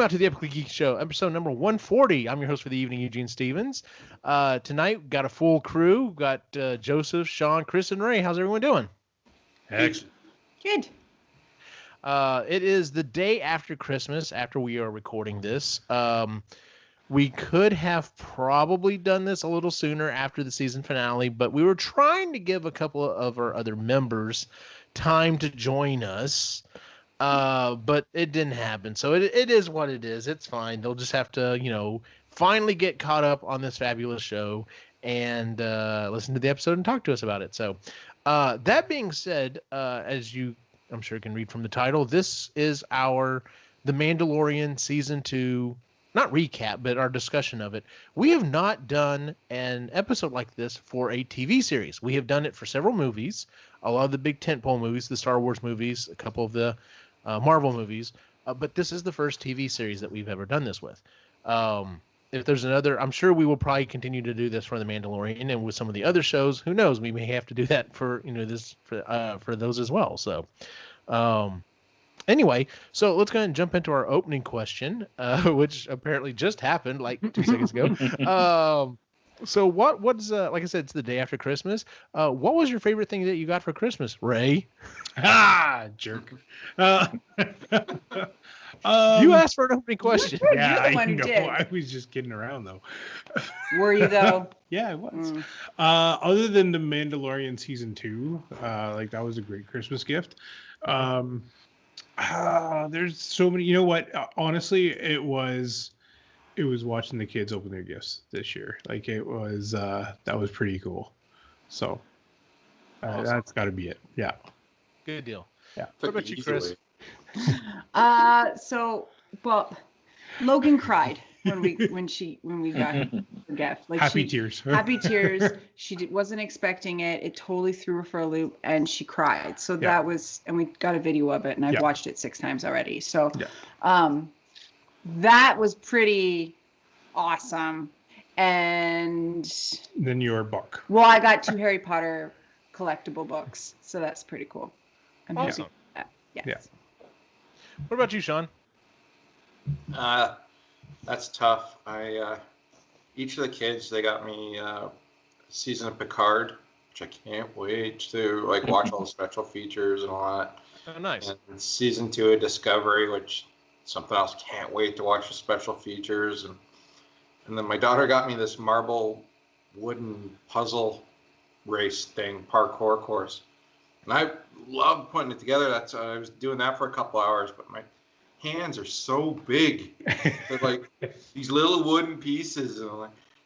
Welcome out to the Epically Geeky Show, episode number 140. I'm your host for the evening, Eugene Stevens. Tonight, we've got a full crew. We've got Joseph, Sean, Chris, and Ray. How's everyone doing? Excellent. Good. It is the day after Christmas, after we are recording this. We could have probably done this a little sooner after the season finale, but we were trying to give a couple of our other members time to join us. But it didn't happen. So it is what it is. It's fine. They'll just have to, finally get caught up on this fabulous show and listen to the episode and talk to us about it. So that being said, as you, I'm sure, can read from the title, this is The Mandalorian Season 2, not recap, but our discussion of it. We have not done an episode like this for a TV series. We have done it for several movies, a lot of the big tentpole movies, the Star Wars movies, a couple of the Marvel movies, but this is the first TV series that we've ever done this with. If there's another, I'm sure we will probably continue to do this for The Mandalorian and with some of the other shows. Who knows? We may have to do that for for those as well. So, anyway, so let's go ahead and jump into our opening question, which apparently just happened like 2 seconds ago. So what's like I said, it's the day after Christmas. What was your favorite thing that you got for Christmas, Ray? Jerk. You asked for an opening question. Yeah, I know. I was just kidding around though. Were you though? Yeah, I was. Other than The Mandalorian Season 2, that was a great Christmas gift. There's so many. You know what? Honestly, it was watching the kids open their gifts this year. It was that was pretty cool. So awesome. That's got to be it. Yeah. Good deal. Yeah. What about you, Chris? Logan cried when we got her gift. Happy tears. Happy tears. She wasn't expecting it. It totally threw her for a loop, and she cried. So that was, and we got a video of it, and I've watched it 6 times already. So, that was pretty awesome. And then your book. Well, I got 2 Harry Potter collectible books, so that's pretty cool. I'm awesome. happy. Yes. Yeah. What about you, Sean? That's tough. Each of the kids, they got me season of Picard, which I can't wait to watch all the special features and all that. Oh, nice. And season 2 of Discovery, which something else. Can't wait to watch the special features. And then my daughter got me this marble wooden puzzle race thing, parkour course. And I love putting it together. I was doing that for a couple hours, but my hands are so big. They're like these little wooden pieces. And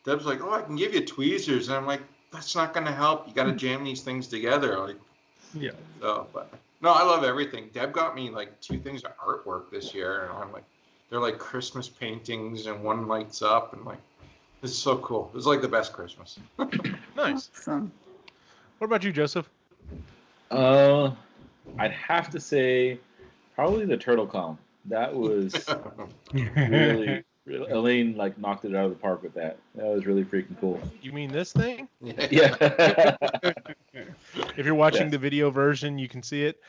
Deb's like, oh, I can give you tweezers. And I'm like, that's not going to help. You got to jam these things together. Yeah. So, but no, I love everything. Deb got me 2 things of artwork this year. And I'm like, they're like Christmas paintings and one lights up. And this is so cool. This is the best Christmas. Nice. Awesome. What about you, Joseph? I'd have to say probably the Turtle Clown. That was really, Elaine knocked it out of the park with that. That was really freaking cool. You mean this thing? Yeah. If you're watching the video version, you can see it.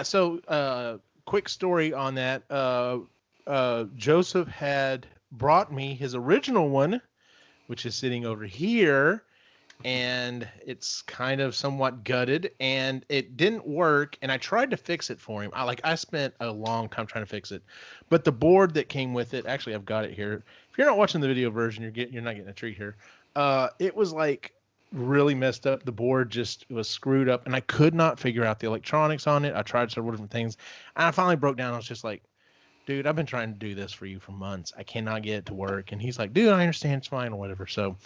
So quick story on that. Joseph had brought me his original one, which is sitting over here. And it's kind of somewhat gutted, and it didn't work. And I tried to fix it for him. I spent a long time trying to fix it, but the board that came with it, actually, I've got it here. If you're not watching the video version, you're not getting a treat here. It was really messed up. The board just was screwed up, and I could not figure out the electronics on it. I tried several different things, and I finally broke down. I was just like, dude, I've been trying to do this for you for months. I cannot get it to work. And he's like, dude, I understand, it's fine or whatever. So,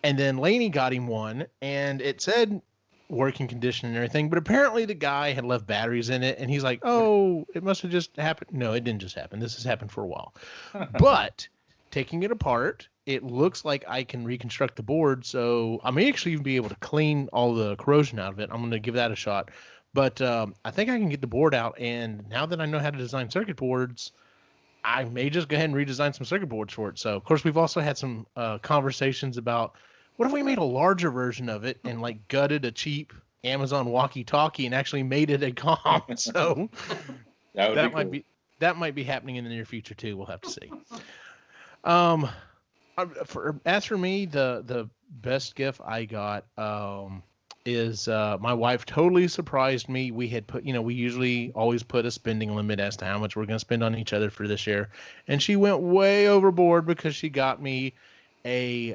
and then Lainey got him one, and it said working condition and everything, but apparently the guy had left batteries in it, and he's like, oh, it must have just happened. No, it didn't just happen. This has happened for a while. But taking it apart, it looks like I can reconstruct the board, so I may actually even be able to clean all the corrosion out of it. I'm going to give that a shot. But I think I can get the board out, and now that I know how to design circuit boards, I may just go ahead and redesign some circuit boards for it. So, of course, we've also had some conversations about, what if we made a larger version of it and gutted a cheap Amazon walkie-talkie and actually made it a comm? So That might be happening in the near future too. We'll have to see. As for me, the best gift I got is my wife totally surprised me. We had put, we usually always put a spending limit as to how much we're going to spend on each other for this year, and she went way overboard because she got me a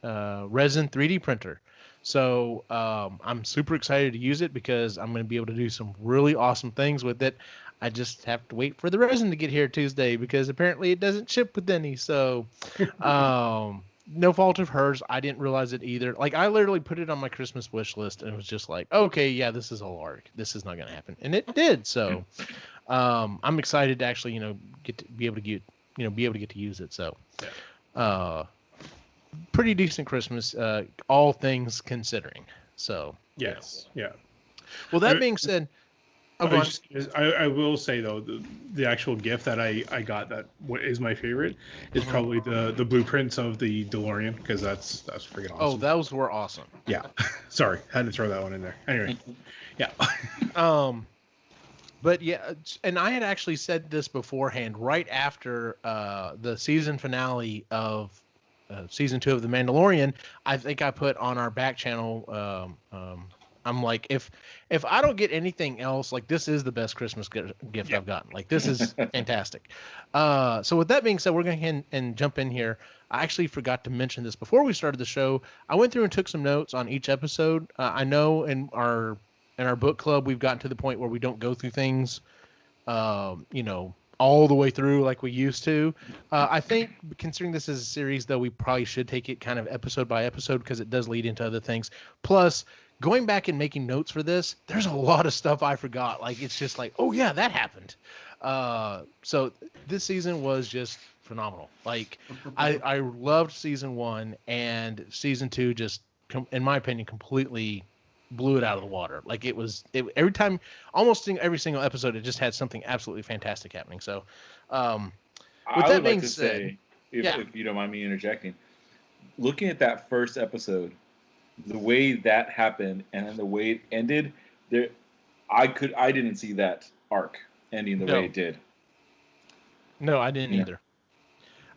resin 3D printer. So I'm super excited to use it because I'm going to be able to do some really awesome things with it. I just have to wait for the resin to get here Tuesday because apparently it doesn't ship with any. So no fault of hers. I didn't realize it either. Like, I literally put it on my Christmas wish list and it was just like, okay, yeah, this is a lark. This is not going to happen. And it did. So I'm excited to actually, be able to get to use it. So pretty decent Christmas, all things considering. So yes. Yeah. Well, that being said, I will say though, the actual gift that I got that is my favorite is probably the blueprints of the DeLorean, because that's freaking awesome. Oh, those were awesome. Yeah. Sorry, had to throw that one in there. Anyway, yeah. But yeah, and I had actually said this beforehand, right after the season finale of season 2 of The Mandalorian. I think I put on our back channel. I'm like, if I don't get anything else, like, this is the best Christmas gift I've gotten. Like, this is fantastic. So with that being said, we're going to go ahead and jump in here. I actually forgot to mention this before we started the show. I went through and took some notes on each episode. I know in our book club, we've gotten to the point where we don't go through things, all the way through like we used to. I think, considering this is a series, though, we probably should take it kind of episode by episode because it does lead into other things. Plus, going back and making notes for this, there's a lot of stuff I forgot. Like, it's just like, oh yeah, that happened. So this season was just phenomenal. Like, I loved season 1, and season 2 just, in my opinion, completely blew it out of the water. Like, every time, almost in every single episode, it just had something absolutely fantastic happening. So, with that being said, if you don't mind me interjecting, looking at that first episode, the way that happened and then the way it ended, I didn't see that arc ending the way it did. No, I didn't either.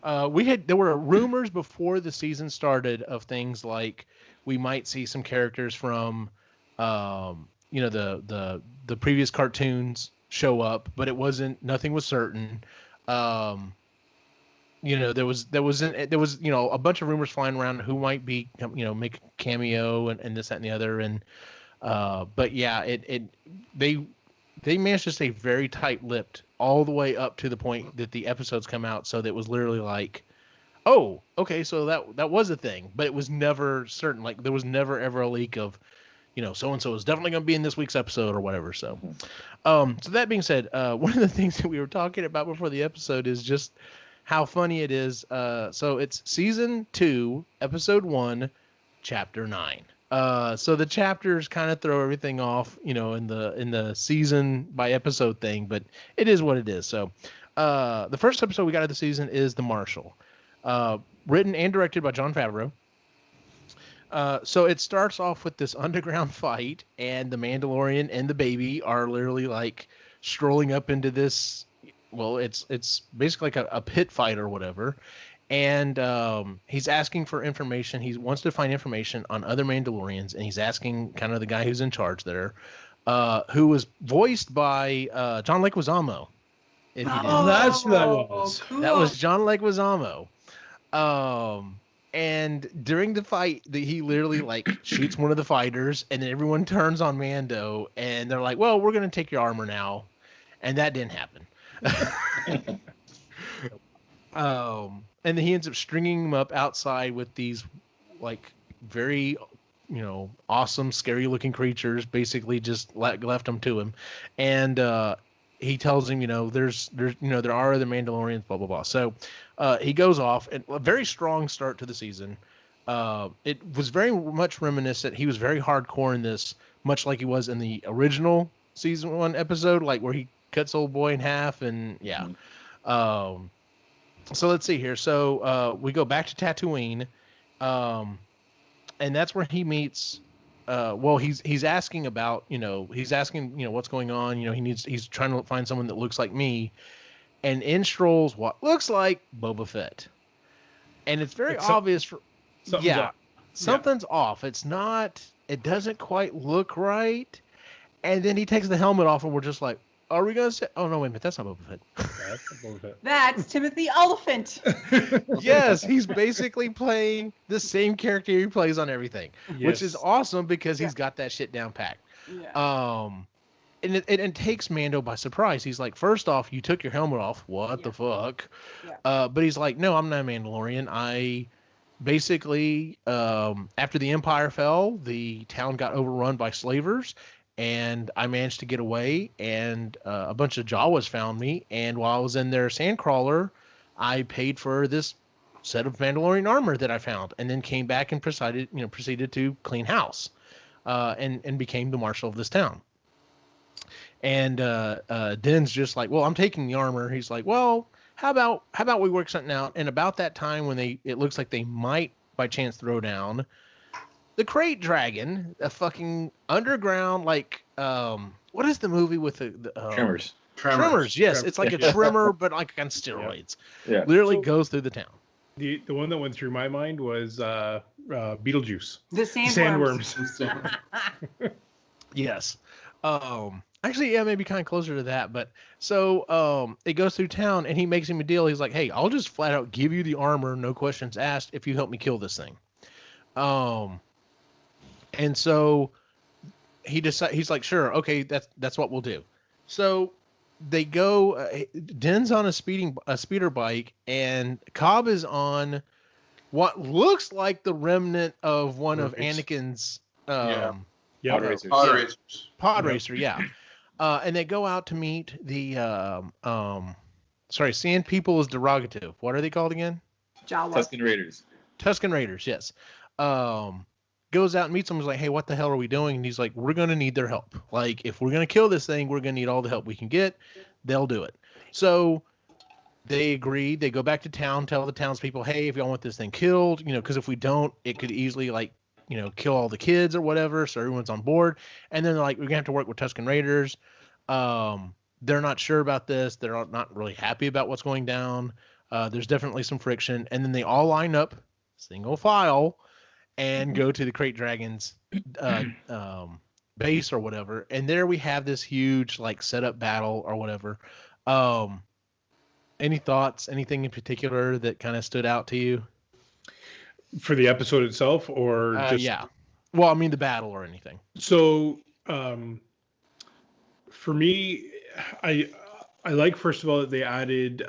There were rumors before the season started of things like we might see some characters from the previous cartoons show up, but nothing was certain. There was a bunch of rumors flying around who might be, make a cameo and this, that, and the other. And, but yeah, they managed to stay very tight-lipped all the way up to the point that the episodes come out. So that it was literally like, oh, okay, so that was a thing, but it was never certain. Like, there was never ever a leak of, so-and-so is definitely going to be in this week's episode or whatever. So, so that being said, one of the things that we were talking about before the episode is just how funny it is. So it's season 2, episode 1, chapter 9. So the chapters kind of throw everything off, in the season by episode thing, but it is what it is. So the first episode we got of the season is The Marshal, written and directed by Jon Favreau. So it starts off with this underground fight, and the Mandalorian and the baby are literally like strolling up into this. Well, it's basically like a pit fight or whatever, and he's asking for information. He wants to find information on other Mandalorians, and he's asking kind of the guy who's in charge there, who was voiced by John Leguizamo. That's who that was. Cool. That was John Leguizamo. And during the fight, he literally like shoots one of the fighters, and then everyone turns on Mando, and they're like, "Well, we're gonna take your armor now," and that didn't happen. And then he ends up stringing him up outside with these like very, awesome, scary looking creatures. Basically, just left them to him, and he tells him, there are other Mandalorians, blah blah blah. So he goes off, and a very strong start to the season. It was very much reminiscent. He was very hardcore in this, much like he was in the original season 1 episode, like where he cuts old boy in half, and yeah. So let's see here. So we go back to Tatooine, and that's where he meets well, he's asking about, he's asking, what's going on. He's trying to find someone that looks like me, and in strolls what looks like Boba Fett, and it's very obvious for something's off. Something's off. It's not. It doesn't quite look right. And then he takes the helmet off, and we're just like, are we gonna say? Oh no, wait a minute, that's not Boba Fett. That's Boba Fett. That's Timothy Oliphant. Yes, he's basically playing the same character he plays on everything, which is awesome because he's got that shit down packed. Yeah. And it takes Mando by surprise. He's like, first off, you took your helmet off. What the fuck? Yeah. But he's like, no, I'm not a Mandalorian. I basically, after the Empire fell, the town got overrun by slavers. And I managed to get away, and a bunch of Jawas found me. And while I was in their sandcrawler, I paid for this set of Mandalorian armor that I found, and then came back and proceeded to clean house, and became the marshal of this town. And Din's just like, well, I'm taking the armor. He's like, well, how about we work something out? And about that time when it looks like they might by chance throw down the Crate Dragon, a fucking underground, like, what is the movie with the Tremors? Tremors, yes. It's like a trimmer, but like on steroids. Yeah. Literally goes through the town. The one that went through my mind was Beetlejuice. The sandworms. Yes. Actually, yeah, maybe kind of closer to that. But so it goes through town, and he makes him a deal. He's like, hey, I'll just flat out give you the armor, no questions asked, if you help me kill this thing. And so he's like, sure, okay, that's what we'll do. So they go. Din's on a speeder bike, and Cobb is on what looks like the remnant of one of Anakin's Pod racer, yeah. And they go out to meet the Sand People is derogative. What are they called again? Jawa. Tusken Raiders, yes. Goes out and meets them. Is like, hey, what the hell are we doing? And he's like, we're gonna need their help. Like, if we're gonna kill this thing, we're gonna need all the help we can get. They'll do it. So they agree. They go back to town, tell the townspeople, hey, if y'all want this thing killed, because if we don't, it could easily kill all the kids or whatever. So everyone's on board. And then they're like, we're gonna have to work with Tusken Raiders. They're not sure about this. They're not really happy about what's going down. There's definitely some friction. And then they all line up, single file, and go to the Crate Dragon's base or whatever. And there we have this huge setup battle or whatever. Any thoughts? Anything in particular that kind of stood out to you? For the episode itself, or just yeah. Well, I mean the battle or anything. So for me, I like, first of all, that they added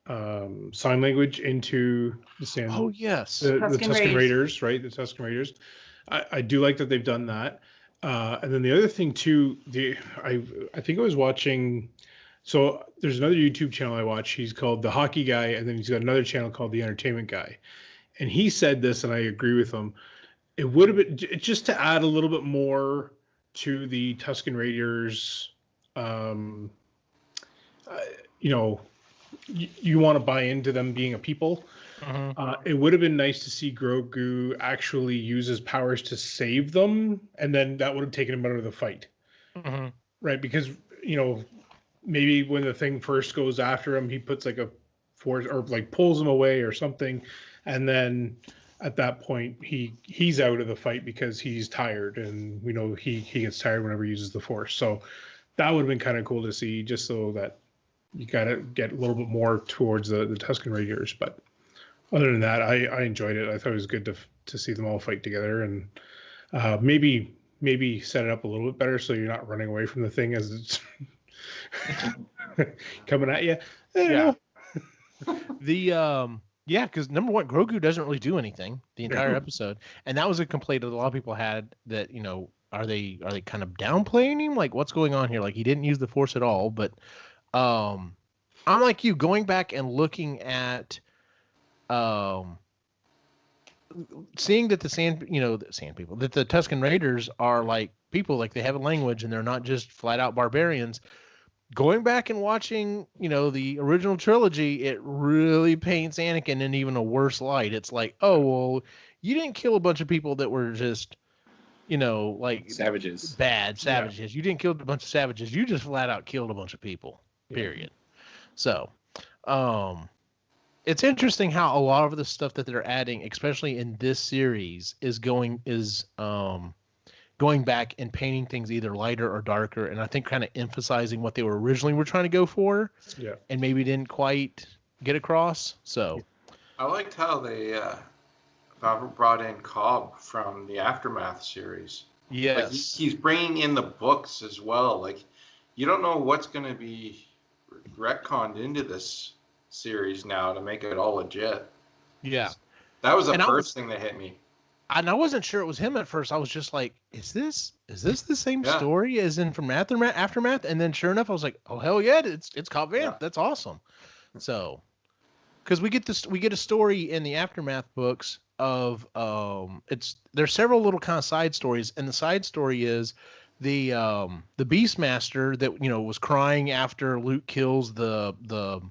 sign language into the sand. Oh yes, the Tusken Raiders, right? The Tusken Raiders. I do like that they've done that. And then the other thing too, I think I was watching. So there's another YouTube channel I watch. He's called The Hockey Guy, and then he's got another channel called The Entertainment Guy. And he said this, and I agree with him. It would have been just to add a little bit more to the Tusken Raiders. You want to buy into them being a people. It would have been nice to see Grogu actually use his powers to save them, and then that would have taken him out of the fight. Right? Because, maybe when the thing first goes after him, he puts a force or pulls him away or something. And then at that point, he's out of the fight because he's tired, and we know he gets tired whenever he uses the force. So that would have been kind of cool to see, just so that you got to get a little bit more towards the Tusken Raiders. But other than that, I enjoyed it. I thought it was good to see them all fight together, and maybe set it up a little bit better so you're not running away from the thing as it's coming at you. Yeah. Because number one, Grogu doesn't really do anything the entire episode, and that was a complaint that a lot of people had. That are they kind of downplaying him? Like, what's going on here? Like, he didn't use the Force at all. But I'm like you, going back and looking at seeing that the sand people, that the Tusken Raiders are like people, like they have a language and they're not just flat out barbarians. Going back and watching, the original trilogy, it really paints Anakin in even a worse light. It's like, oh, well, you didn't kill a bunch of people that were just, like Savages. bad savages. Yeah. You didn't kill a bunch of savages. You just flat out killed a bunch of people. Period. So, it's interesting how a lot of the stuff that they're adding, especially in this series, is going back and painting things either lighter or darker, and I think kind of emphasizing what they were originally trying to go for, and maybe didn't quite get across. So, I liked how they brought in Cobb from the Aftermath series. Yes, like he's bringing in the books as well. Like, you don't know what's going to be retconned into this series now to make it all legit. Yeah, that was the first thing that hit me. And I wasn't sure it was him at first. I was just like, is this the same story as in from Aftermath? And then sure enough, I was like, oh hell yeah, it's Cobb Vanth. Yeah. That's awesome. So, because we get a story in the Aftermath books of there's several little kind of side stories, and the side story is the Beastmaster that was crying after Luke kills the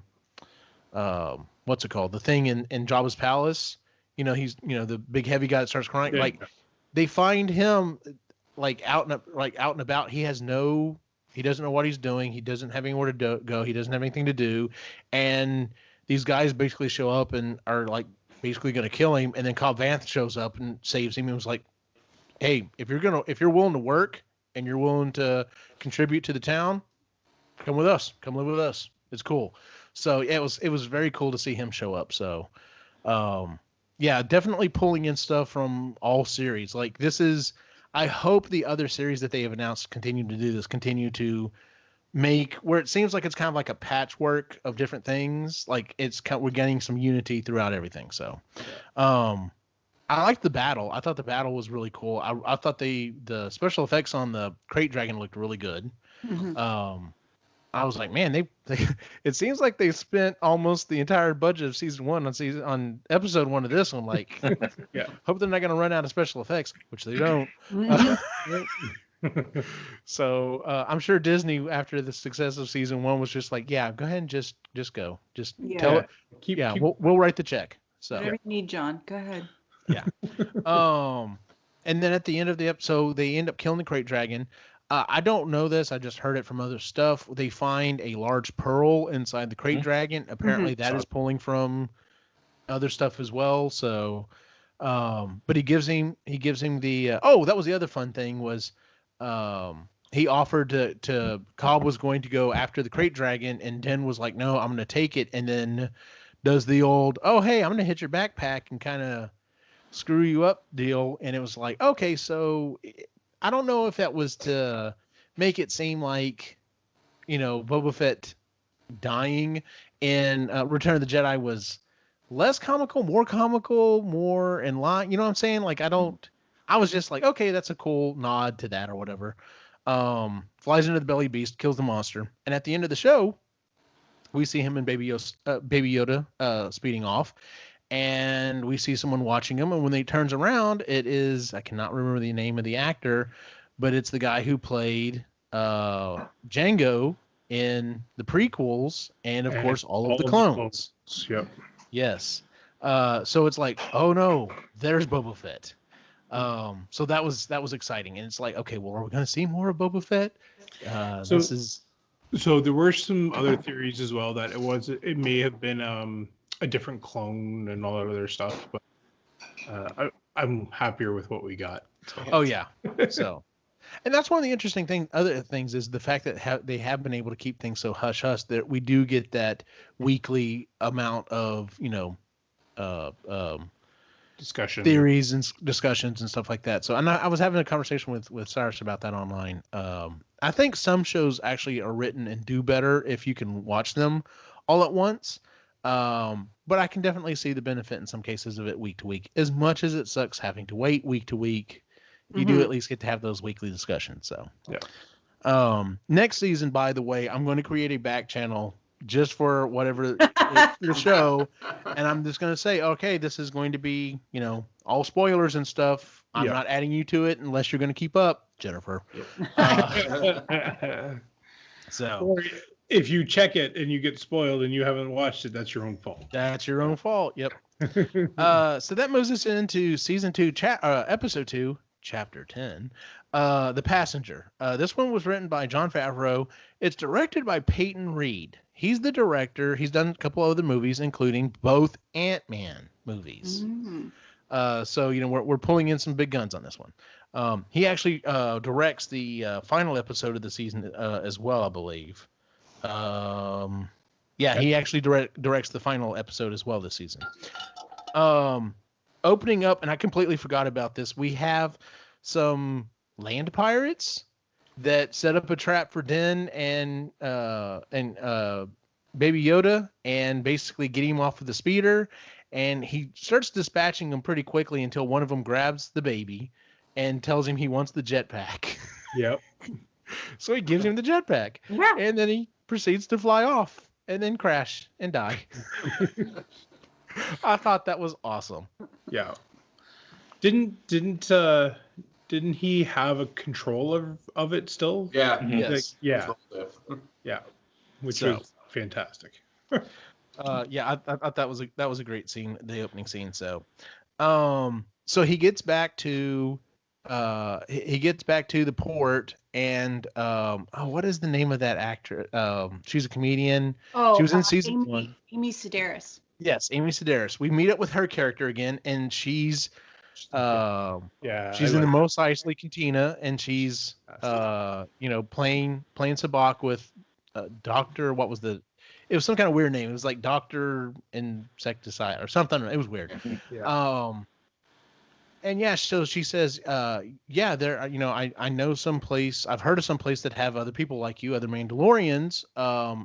what's it called, the thing in Jabba's palace. He's the big heavy guy that starts crying. Yeah. Like, they find him like out and about. He doesn't know what he's doing. He doesn't have anywhere to go. He doesn't have anything to do. And these guys basically show up and are like basically going to kill him. And then Cobb Vanth shows up and saves him. And was like, hey, if you're willing to work and you're willing to contribute to the town, come with us. Come live with us. It's cool. So yeah, it was very cool to see him show up. So, yeah, definitely pulling in stuff from all series. Like, I hope the other series that they have announced continue to do this, continue to make where it seems like it's kind of like a patchwork of different things. Like, we're getting some unity throughout everything. So, I liked the battle. I thought the battle was really cool. I thought the special effects on the Crate Dragon looked really good. Mm-hmm. I was like, man, they it seems like they spent almost the entire budget of season 1 on episode 1 of this one. Like, yeah, hope they're not going to run out of special effects, which they don't. So I'm sure Disney, after the success of season 1, was just like, yeah, go ahead and just go, tell it. We'll write the check. So whatever you need, John. Go ahead. Yeah. And then at the end of the episode, they end up killing the Crate Dragon. I don't know this. I just heard it from other stuff. They find a large pearl inside the Crate Dragon. Apparently, that is pulling from other stuff as well. So, but he gives him the. That was the other fun thing was, he offered to Cobb was going to go after the Crate Dragon, and Den was like, no, I'm going to take it, and then does the old, oh hey, I'm going to hit your backpack and kind of screw you up deal, and it was like, okay, so. I don't know if that was to make it seem like, Boba Fett dying in Return of the Jedi was less comical, more in line. You know what I'm saying? Like, I was just like, okay, that's a cool nod to that or whatever. Flies into the belly beast, kills the monster. And at the end of the show, we see him and Baby Yoda speeding off. And we see someone watching him, and when he turns around, it is, I cannot remember the name of the actor, but it's the guy who played Django in the prequels, and of course all of the clones. Yep. Yes. So it's like, oh no, there's Boba Fett. So that was exciting, and it's like, okay, well, are we going to see more of Boba Fett? So there were some other theories as well that it may have been a different clone and all that other stuff, but I'm happier with what we got. So. Oh yeah. So, and that's one of the interesting other things is the fact that they have been able to keep things so hush hush that we do get that weekly amount of discussion theories and discussions and stuff like that. So, and I was having a conversation with Cyrus about that online. I think some shows actually are written and do better if you can watch them all at once. But I can definitely see the benefit in some cases of it week to week. As much as it sucks having to wait week to week, you do at least get to have those weekly discussions. So, yeah. Next season, by the way, I'm going to create a back channel just for whatever the show, and I'm just going to say, okay, this is going to be, all spoilers and stuff. I'm not adding you to it unless you're going to keep up, Jennifer. So. Or if you check it and you get spoiled and you haven't watched it, that's your own fault. That's your own fault. Yep. So that moves us into season 2, episode 2, Chapter 10, The Passenger. This one was written by Jon Favreau. It's directed by Peyton Reed. He's the director. He's done a couple other movies, including both Ant-Man movies. So, we're pulling in some big guns on this one. He actually directs the final episode of the season as well, I believe. He actually directs the final episode as well this season. Opening up, and I completely forgot about this, we have some land pirates that set up a trap for Den and Baby Yoda and basically get him off of the speeder. And he starts dispatching them pretty quickly until one of them grabs the baby and tells him he wants the jetpack. Yep. So he gives him the jetpack. Yeah. And then he proceeds to fly off and then crash and die. I thought that was awesome. Yeah. Didn't he have a control of it still? Yeah. Yes. Yeah. Which was fantastic. I thought that was a great scene, the opening scene. So he gets back to the port, and what is the name of that actor? She's a comedian. Oh, she was in season 1. Amy Sedaris. Yes, Amy Sedaris. We meet up with her character again, and she's she's in the Mos Eisley Cantina, and she's playing sabacc with Doctor. What was the? It was some kind of weird name. It was like Doctor Insecticide or something. It was weird. So she says, there, I know some place. I've heard of some place that have other people like you, other Mandalorians.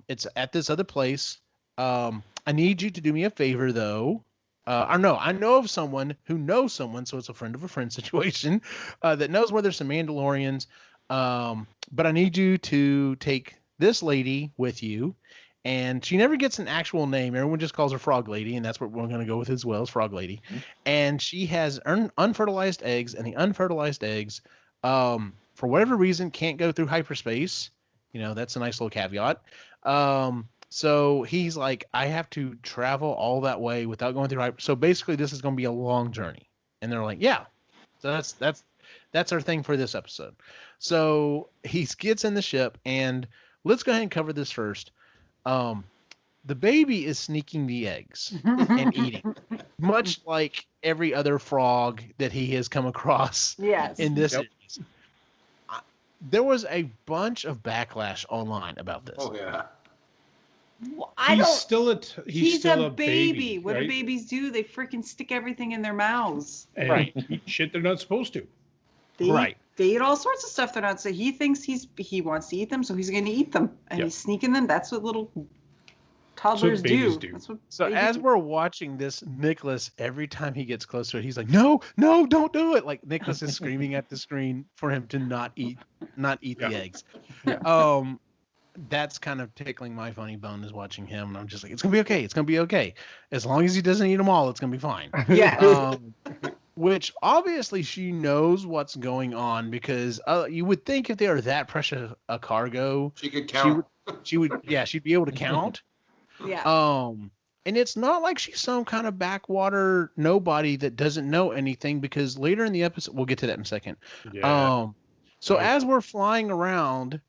It's at this other place. I need you to do me a favor, though. I know of someone who knows someone, so it's a friend of a friend situation, that knows where there's some Mandalorians. But I need you to take this lady with you. And she never gets an actual name. Everyone just calls her Frog Lady, and that's what we're going to go with as well, as Frog Lady. Mm-hmm. And she has unfertilized eggs, and the unfertilized eggs, for whatever reason, can't go through hyperspace. That's a nice little caveat. So he's like, I have to travel all that way without going through hyperspace. So basically, this is going to be a long journey. And they're like, yeah. So that's our thing for this episode. So he gets in the ship, and let's go ahead and cover this first. The baby is sneaking the eggs and eating, much like every other frog that he has come across in this series. There was a bunch of backlash online about this. Oh, yeah. Well, he's still a baby. What do babies do? They freaking stick everything in their mouths. And eat shit they're not supposed to. They eat all sorts of stuff they're not. So he thinks he wants to eat them, so he's going to eat them, and he's sneaking them. That's what little toddlers do. That's what as we're watching this, Nicholas, every time he gets close to it, he's like, "No, don't do it!" Like Nicholas is screaming at the screen for him to not eat the eggs. Yeah. That's kind of tickling my funny bone is watching him, and I'm just like, it's gonna be okay. It's gonna be okay. As long as he doesn't eat them all, it's gonna be fine. Yeah. Which obviously she knows what's going on, because you would think if they are that precious a cargo, she could count. She'd be able to count. Yeah. And it's not like she's some kind of backwater nobody that doesn't know anything, because later in the episode, we'll get to that in a second. Yeah. As we're flying around,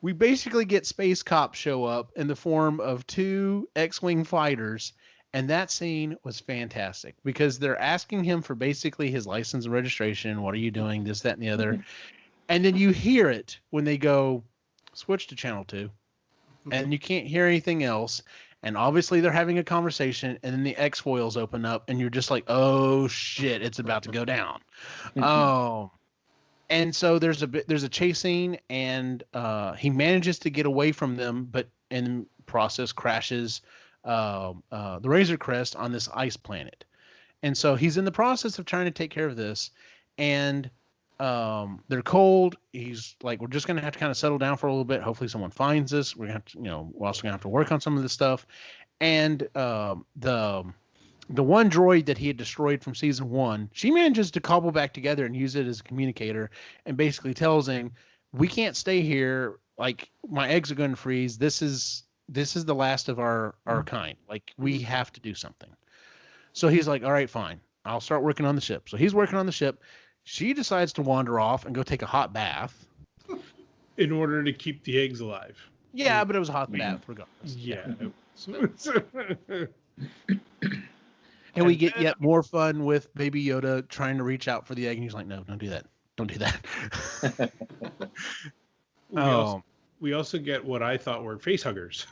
we basically get space cops show up in the form of 2 X-Wing fighters. And that scene was fantastic, because they're asking him for basically his license and registration. What are you doing? This, that, and the other. Mm-hmm. And then you hear it when they go, switch to channel 2. Mm-hmm. And you can't hear anything else. And obviously they're having a conversation, and then the X-foils open up, and you're just like, oh shit, it's about to go down. Mm-hmm. And so there's a chase scene, and he manages to get away from them, but in the process crashes the Razor Crest on this ice planet. And so he's in the process of trying to take care of this, and they're cold. He's like, we're just going to have to kind of settle down for a little bit. Hopefully someone finds us. We're going to have to, we're also going to have to work on some of this stuff. And the one droid that he had destroyed from season 1, she manages to cobble back together and use it as a communicator, and basically tells him, we can't stay here. Like, my eggs are going to freeze. This is the last of our kind. Like, we have to do something. So he's like, all right, fine. I'll start working on the ship. So he's working on the ship. she decides to wander off and go take a hot bath. In order to keep the eggs alive. Yeah, but it was a hot bath regardless. Yeah. And we get yet more fun with Baby Yoda trying to reach out for the egg, and he's like, "No, don't do that. Don't do that." We also get what I thought were face huggers.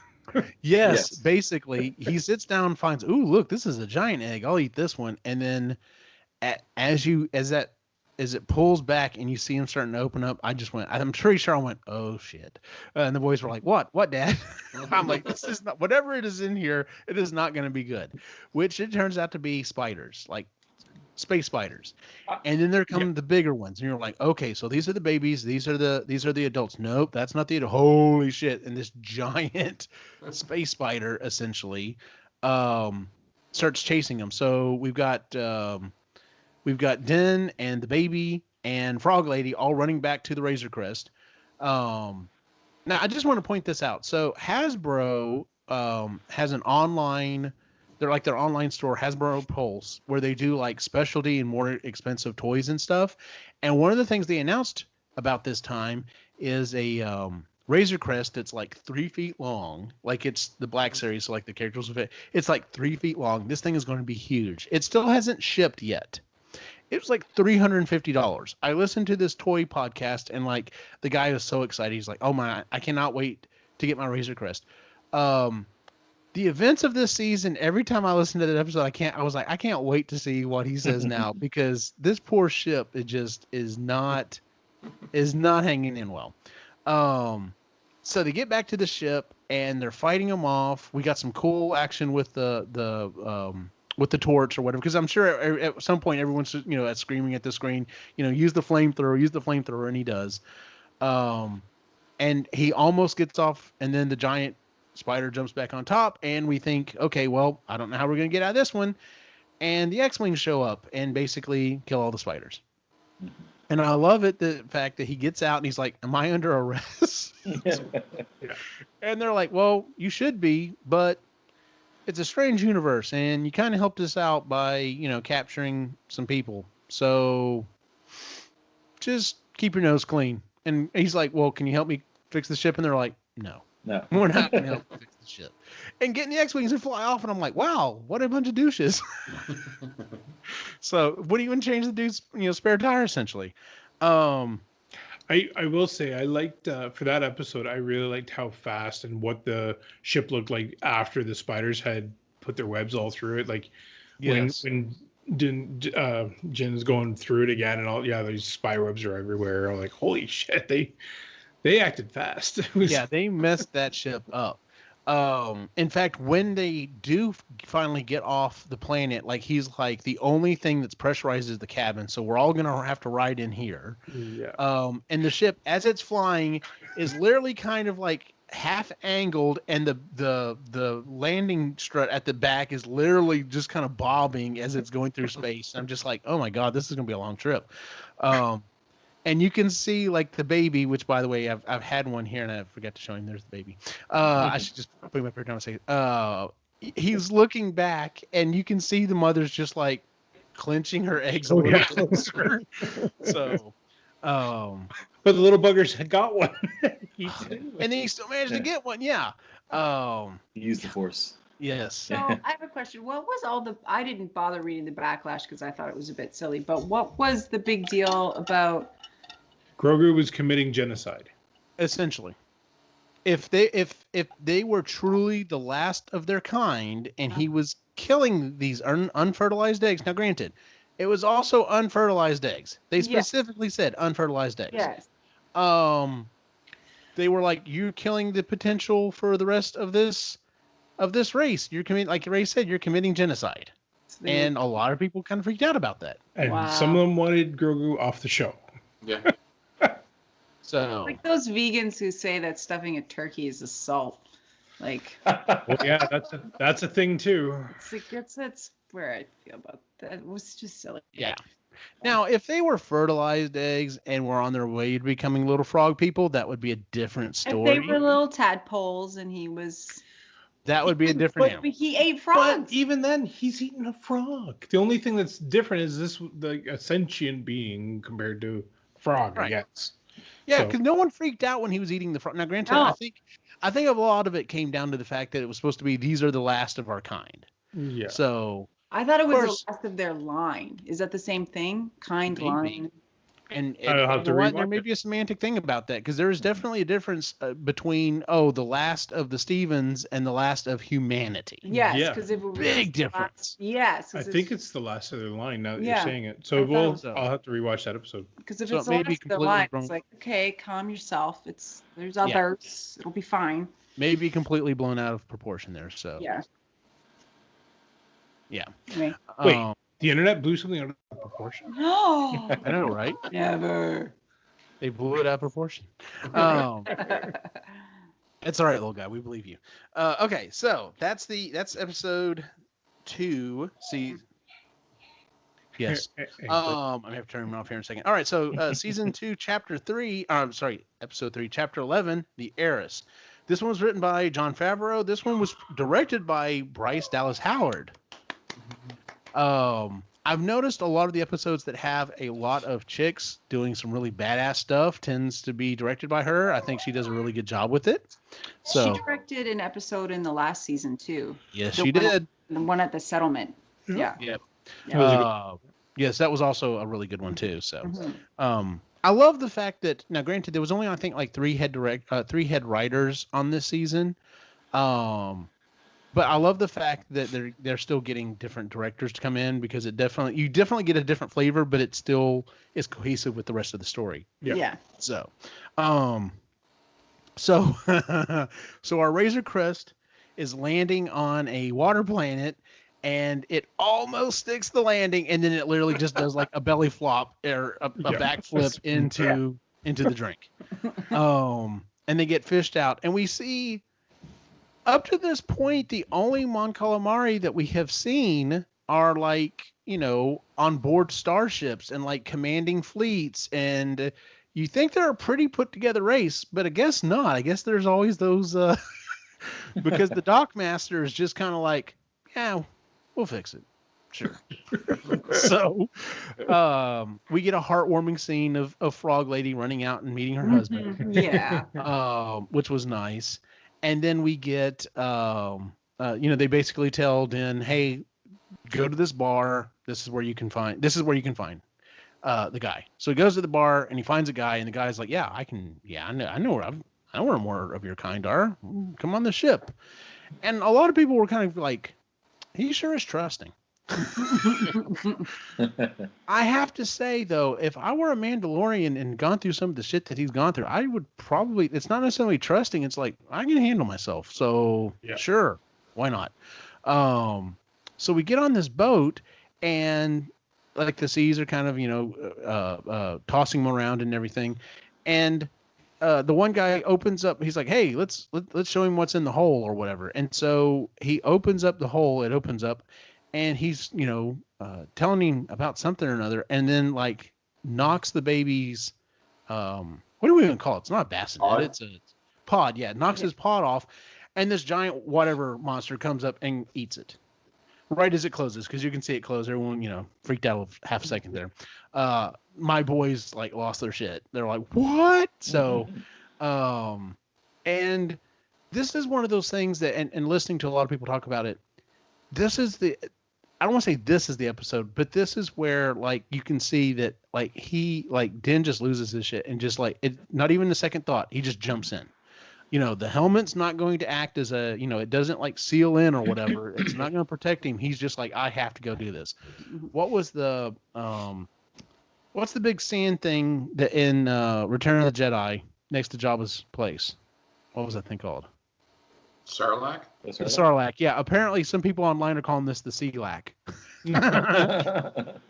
Yes, basically, he sits down, finds, "Ooh, look, this is a giant egg. I'll eat this one." And then, as it pulls back and you see him starting to open up, I'm pretty sure I went, "Oh shit!" And the boys were like, "What, Dad?" I'm like, "This is not, whatever it is in here. It is not going to be good." Which it turns out to be spiders, like space spiders. And then there come the bigger ones, and you're like, "Okay, so these are the babies. These are the adults." Nope, that's not the adult. Holy shit! And this giant space spider essentially starts chasing them. So we've got Den and the baby and Frog Lady all running back to the Razor Crest. Now, I just want to point this out. So Hasbro has an online, they're like their online store, Hasbro Pulse, where they do like specialty and more expensive toys and stuff. And one of the things they announced about this time is a Razor Crest that's like 3 feet long. Like it's the Black Series, so like the characters of it. It's like 3 feet long. This thing is going to be huge. It still hasn't shipped yet. It was like $350. I listened to this toy podcast, and like the guy was so excited. He's like, "Oh my, I cannot wait to get my Razor Crest." The events of this season, every time I listen to that episode, I was like, I can't wait to see what he says now, because this poor ship, it just is not hanging in well. So they get back to the ship and they're fighting them off. We got some cool action with the torch or whatever, because I'm sure at some point everyone's screaming at the screen, use the flamethrower, and he does. And he almost gets off, and then the giant spider jumps back on top, and we think, okay, well, I don't know how we're gonna get out of this one. And the X-Wings show up and basically kill all the spiders. Mm-hmm. And I love it, the fact that he gets out and he's like, "Am I under arrest?" Yeah. And they're like, "Well, you should be, but it's a strange universe, and you kind of helped us out by, capturing some people. So just keep your nose clean." And he's like, "Well, can you help me fix the ship?" And they're like, No, we're not going to help you fix the ship. And getting the X-Wings and fly off, and I'm like, wow, what a bunch of douches. So what do you even change the dude's, spare tire, essentially? I will say I liked for that episode. I really liked how fast and what the ship looked like after the spiders had put their webs all through it. Like when Jin's going through it again, and all these spider webs are everywhere. I'm like, holy shit, they acted fast. They messed that ship up. In fact, when they do finally get off the planet, like he's like, the only thing that's pressurized is the cabin, so we're all gonna have to ride in here. Yeah. And the ship, as it's flying, is literally kind of like half angled, and the landing strut at the back is literally just kind of bobbing as it's going through space. I'm just like, oh my god, this is gonna be a long trip. And you can see like the baby, which by the way, I've had one here and I forgot to show him. There's the baby. I should just put him up here down and say, he's looking back, and you can see the mother's just like clenching her eggs a little closer. So, but the little buggers had got one. And then he still managed to get one. Yeah. He used the force. Yes. So I have a question. What was I didn't bother reading the backlash because I thought it was a bit silly, but what was the big deal about? Grogu was committing genocide. Essentially. If they were truly the last of their kind, and he was killing these unfertilized eggs. Now granted, it was also unfertilized eggs. They specifically said unfertilized eggs. Yes. They were like, you're killing the potential for the rest of this race. You're committing, like Ray said, you're committing genocide. And a lot of people kind of freaked out about that. And some of them wanted Grogu off the show. Yeah. So like those vegans who say that stuffing a turkey is assault. Like, well, yeah, that's a thing too. It's like that's where I feel about that. It was just silly. Yeah. Now, if they were fertilized eggs and were on their way to becoming little frog people, that would be a different story. If they were little tadpoles and he was. That would be a different animal. But he ate frogs. But even then, he's eating a frog. The only thing that's different is a sentient being compared to frog, I guess. Yeah, because no one freaked out when he was eating the frog. Now, granted, I think a lot of it came down to the fact that it was supposed to be these are the last of our kind. Yeah. So I thought it was the last of their line. Is that the same thing? Maybe. Line. And there may be a semantic thing about that, because there is definitely a difference between the last of the Stevens and the last of humanity. Yes, because it was big difference. Yes, I think it's the last of their line. Now that you're saying it, so I'll have to rewatch that episode. Because if it's the last of their line, it's like, okay, calm yourself. There's others. It'll be fine. Maybe completely blown out of proportion there. So yeah. Wait. The internet blew something out of proportion? No. I know, right? Never. They blew it out of proportion. It's all right, little guy. We believe you. Okay, so that's episode 2. See. Yes. I have to turn him off here in a second. All right, so season 2, chapter 3. Episode 3, chapter 11, The Heiress. This one was written by Jon Favreau. This one was directed by Bryce Dallas Howard. I've noticed a lot of the episodes that have a lot of chicks doing some really badass stuff tends to be directed by her. I think she does a really good job with it. So she directed an episode in the last season too. Yes, she did. The one at the settlement. Yeah. Yep. Yes, that was also a really good one too. So, I love the fact that now, granted, there was only I think like 3 head writers on this season. But I love the fact that they're still getting different directors to come in, because you definitely get a different flavor, but it still is cohesive with the rest of the story. Yeah. So our Razor Crest is landing on a water planet, and it almost sticks the landing, and then it literally just does like a belly flop or a backflip into the drink. And they get fished out, and we see. Up to this point, the only Mon Calamari that we have seen are like, on board starships and like commanding fleets. And you think they're a pretty put together race, but I guess not. I guess there's always those, because the Dockmaster is just kind of like, yeah, we'll fix it. Sure. So, we get a heartwarming scene of Frog Lady running out and meeting her husband. Yeah. Which was nice. And then we get, they basically tell Den, hey, go to this bar. This is where you can find the guy. So he goes to the bar and he finds a guy, and the guy's like, yeah, I know where more of your kind are. Come on the ship. And a lot of people were kind of like, he sure is trusting. I have to say, though, if I were a Mandalorian and gone through some of the shit that he's gone through, I would probably, it's not necessarily trusting. It's like, I can handle myself. So sure. Why not? So we get on this boat, and like the seas are kind of, tossing them around and everything. And the one guy opens up, he's like, hey, let's show him what's in the hole or whatever. And so he opens up the hole. It opens up. And he's, telling him about something or another, and then like knocks the baby's, what do we even call it? It's not a bassinet. It's a pod. Yeah, knocks his pod off, and this giant whatever monster comes up and eats it right as it closes, because you can see it close. Everyone, freaked out a half a second there. My boys like lost their shit. They're like, what? So, and this is one of those things that, and listening to a lot of people talk about it, I don't want to say this is the episode, but this is where like you can see that like Den just loses his shit, and just like it, not even a second thought, he just jumps in. The helmet's not going to act as a, it doesn't like seal in or whatever. It's not going to protect him. He's just like, I have to go do this. What was the what's the big sand thing that in Return of the Jedi next to Jabba's place? What was that thing called? Sarlacc? The Sarlacc, yeah. Apparently, some people online are calling this the Sea-lac. That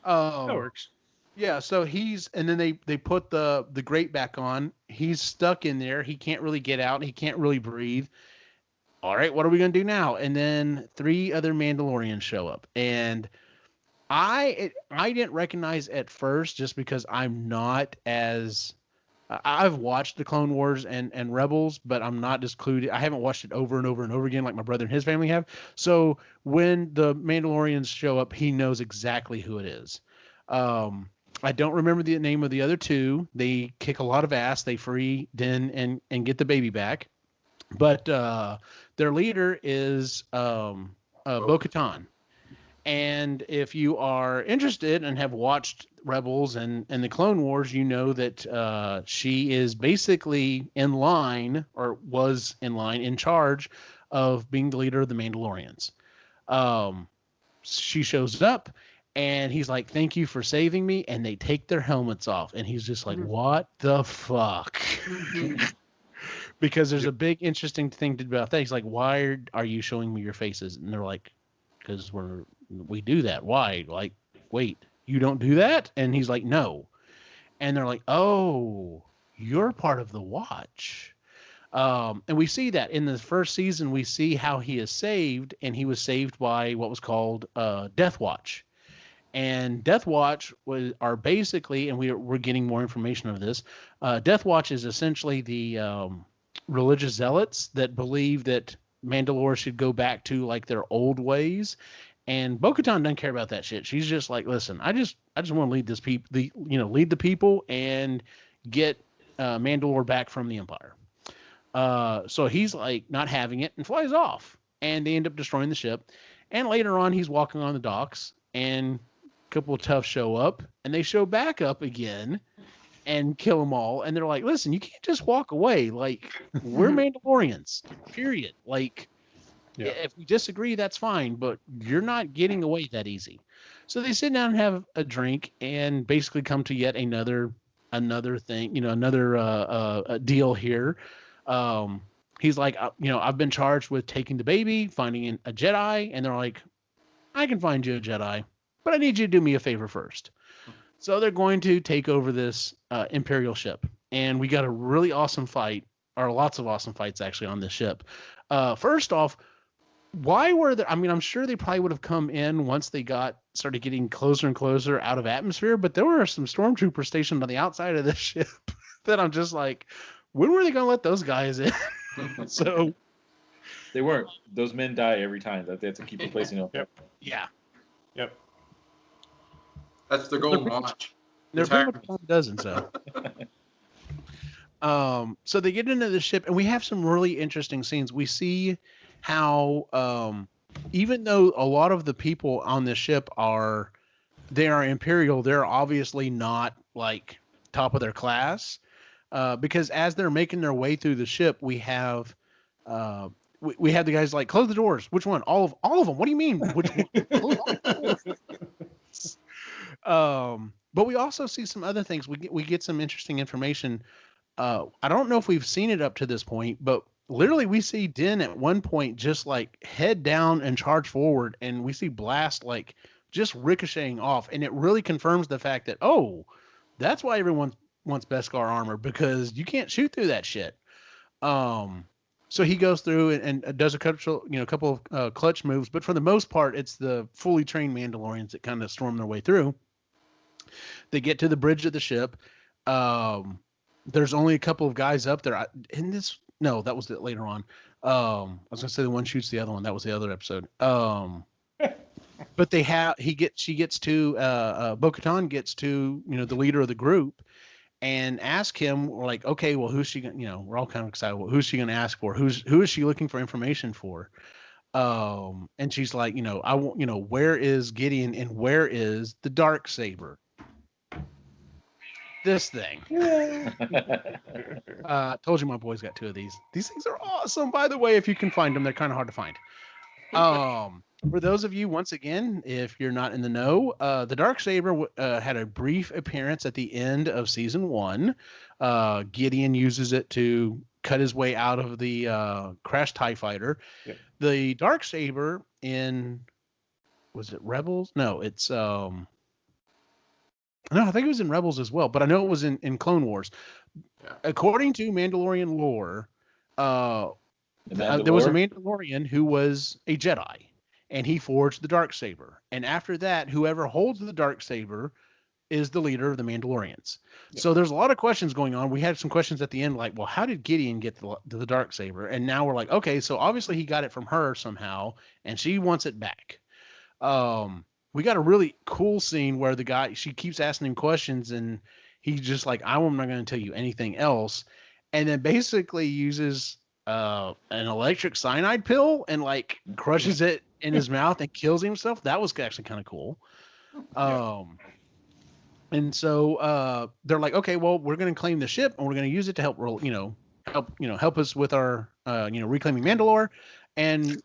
works. Yeah, so and then they put the grate back on. He's stuck in there. He can't really get out. He can't really breathe. All right, what are we going to do now? And then 3 other Mandalorians show up. And I didn't recognize at first, just because I'm not as I've watched the Clone Wars and Rebels, but I'm not as clued. I haven't watched it over and over and over again like my brother and his family have. So when the Mandalorians show up, he knows exactly who it is. I don't remember the name of the other two. They kick a lot of ass. They free Din and get the baby back. But their leader is Bo-Katan. And if you are interested and have watched Rebels and the Clone Wars, you know that she is basically in line, or was in line, in charge of being the leader of the Mandalorians. She shows up, and he's like, "Thank you for saving me," and they take their helmets off, and he's just like, "What the fuck?" Because there's a big interesting thing about that. He's like, "Why are you showing me your faces?" And they're like, "Because we do that." Why? Like, wait, you don't do that? And he's like, "No." And they're like, "Oh, you're part of the Watch." And we see that in the first season. We see how he is saved, and he was saved by what was called Death Watch. And Death Watch are basically, and we're getting more information of this. Death Watch is essentially the religious zealots that believe that Mandalore should go back to like their old ways. And Bo-Katan doesn't care about that shit. She's just like, "Listen, I just want to lead lead the people and get Mandalore back from the Empire." So he's like not having it and flies off, and they end up destroying the ship. And later on, he's walking on the docks, and a couple of toughs show up, and they show back up again and kill them all. And they're like, "Listen, you can't just walk away. Like, we're Mandalorians, period. Like, if we disagree, that's fine, but you're not getting away that easy." So they sit down and have a drink and basically come to yet another thing, another deal here. He's like, "I've been charged with taking the baby, finding a Jedi," and they're like, "I can find you a Jedi, but I need you to do me a favor first." So they're going to take over this Imperial ship, and we got a really awesome fight, or lots of awesome fights actually on this ship. First off, why were there? I mean, I'm sure they probably would have come in once they started getting closer and closer out of atmosphere, but there were some stormtroopers stationed on the outside of the ship that I'm just like, when were they going to let those guys in? So they weren't. Those men die every time. That they have to keep replacing them. Yep. Yeah. Yep. That's the golden watch. They're pretty much a dozen, so. So they get into the ship, and we have some really interesting scenes. We see how, even though a lot of the people on this ship are Imperial, they're obviously not like top of their class. Because as they're making their way through the ship, we have we have the guys like, "Close the doors." Which one? All of them. What do you mean? Which one? But we also see some other things. We get some interesting information. I don't know if we've seen it up to this point, but literally we see Din at one point just like head down and charge forward, and we see Blast like just ricocheting off, and it really confirms the fact that, oh, that's why everyone wants Beskar armor, because you can't shoot through that shit. So he goes through and does a couple of clutch moves, but for the most part, it's the fully trained Mandalorians that kind of storm their way through. They get to the bridge of the ship. There's only a couple of guys up there. No, that was later on. I was gonna say the one shoots the other one. That was the other episode. But she gets to Bo-Katan gets to the leader of the group and ask him, like, okay, well, who's she gonna, we're all kind of excited. Well, who's she gonna ask for? Who is she looking for information for? And she's like, I want, where is Gideon and where is the Darksaber? This thing. Told you my boy's got two of these. These things are awesome, by the way. If you can find them, they're kind of hard to find. For those of you, once again, if you're not in the know, the Darksaber had a brief appearance at the end of season 1. Gideon uses it to cut his way out of the crashed TIE fighter. Yep. The Darksaber was it Rebels? No, it's no, I think it was in Rebels as well, but I know it was in Clone Wars. Yeah. According to Mandalorian lore, there was a Mandalorian who was a Jedi, and he forged the Darksaber. And after that, whoever holds the Darksaber is the leader of the Mandalorians. Yep. So there's a lot of questions going on. We had some questions at the end, like, well, how did Gideon get the Darksaber? And now we're like, okay, so obviously he got it from her somehow, and she wants it back. We got a really cool scene where she keeps asking him questions, and he's just like, I'm not going to tell you anything else. And then basically uses an electric cyanide pill and like crushes it in his mouth and kills himself. That was actually kind of cool. And so they're like, okay, well, we're going to claim the ship and we're going to use it to help help us with our reclaiming Mandalore. And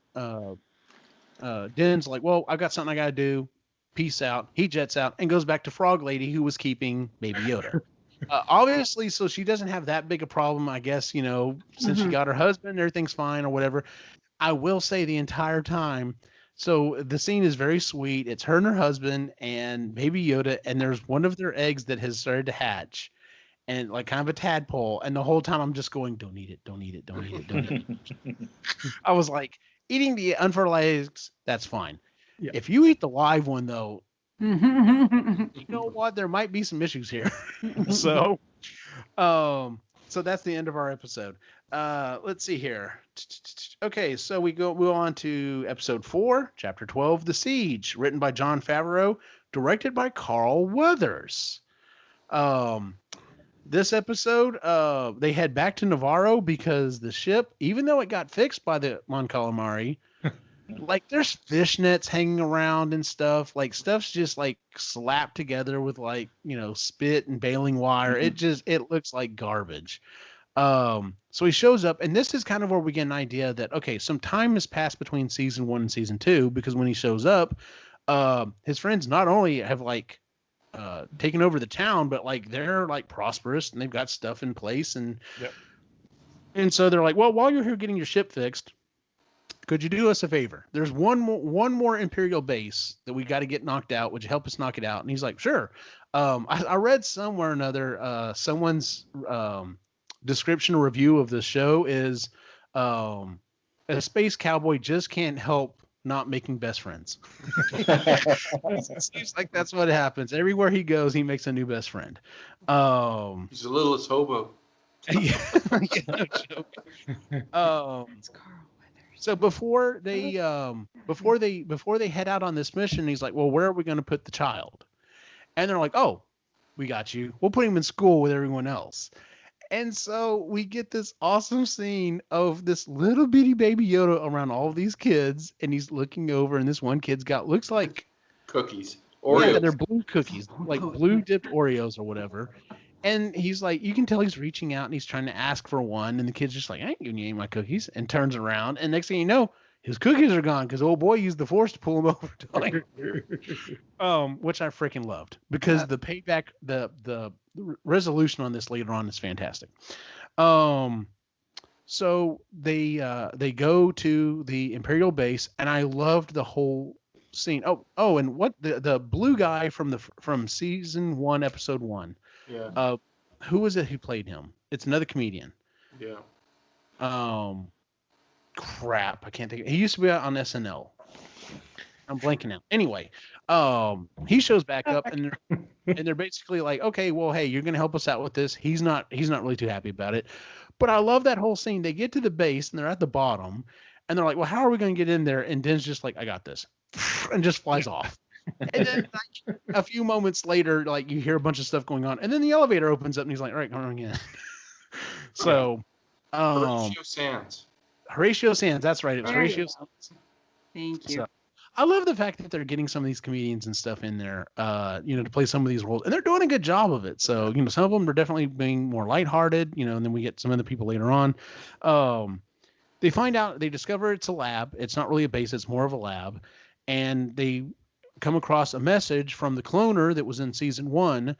Din's like, well, I've got something I got to do. Peace out. He jets out and goes back to Frog Lady, who was keeping Baby Yoda. Obviously, so she doesn't have that big a problem, I guess, since she got her husband, everything's fine or whatever. I will say the entire time, so the scene is very sweet. It's her and her husband and Baby Yoda, and there's one of their eggs that has started to hatch, and like kind of a tadpole. And the whole time I'm just going, don't eat it, don't eat it, don't eat it, don't eat it. I was like, eating the unfertilized eggs, that's fine. Yeah. If you eat the live one, though, you know what? There might be some issues here. So that's the end of our episode. Let's see here. Okay, so we go on to episode 4, chapter 12, The Siege, written by Jon Favreau, directed by Carl Weathers. This episode, they head back to Navarro because the ship, even though it got fixed by the Mon Calamari, like there's fishnets hanging around and stuff. Like stuff's just like slapped together with like, spit and baling wire. It looks like garbage. So he shows up, and this is kind of where we get an idea that, okay, some time has passed between season 1 and season 2, because when he shows up, his friends not only have like taken over the town, but like they're like prosperous and they've got stuff in place. And so they're like, well, while you're here getting your ship fixed, could you do us a favor? There's one more Imperial base that we got to get knocked out. Would you help us knock it out? And he's like, sure. I read somewhere or another, someone's description or review of the show is a space cowboy just can't help not making best friends. It seems like that's what happens. Everywhere he goes, he makes a new best friend. He's the littlest hobo. Yeah, no joke. It's Carl. So before they head out on this mission, he's like, well, where are we going to put the child? And they're like, oh, we got you. We'll put him in school with everyone else. And so we get this awesome scene of this little bitty Baby Yoda around all of these kids, and he's looking over, and this one kid's looks like cookies. Oreos. Yeah, they're blue cookies, like blue dipped Oreos or whatever. And he's like, you can tell he's reaching out and he's trying to ask for one. And the kid's just like, I ain't giving you any of my cookies. And turns around. And next thing you know, his cookies are gone because old boy used the Force to pull him over. Which I freaking loved, because the payback, the resolution on this later on is fantastic. So they go to the Imperial base, and I loved the whole scene. Oh, and what the blue guy from season 1, episode 1. Yeah. Who was it who played him? It's another comedian. Yeah. Crap, I can't think. He used to be on SNL. I'm blanking out. Anyway, he shows back up, and they're basically like, okay, well, hey, you're gonna help us out with this. He's not really too happy about it, but I love that whole scene. They get to the base and they're at the bottom, and they're like, well, how are we gonna get in there? And Den's just like, I got this, and just flies off. And then like, a few moments later, like you hear a bunch of stuff going on, and then the elevator opens up, and he's like, all right, come on again. So, Horatio Sands. That's right. It was Horatio Sands. Thank you. So, I love the fact that they're getting some of these comedians and stuff in there, to play some of these roles, and they're doing a good job of it. So, some of them are definitely being more lighthearted, and then we get some other people later on. They discover it's a lab. It's not really a base. It's more of a lab. And they come across a message from the cloner that was in season 1,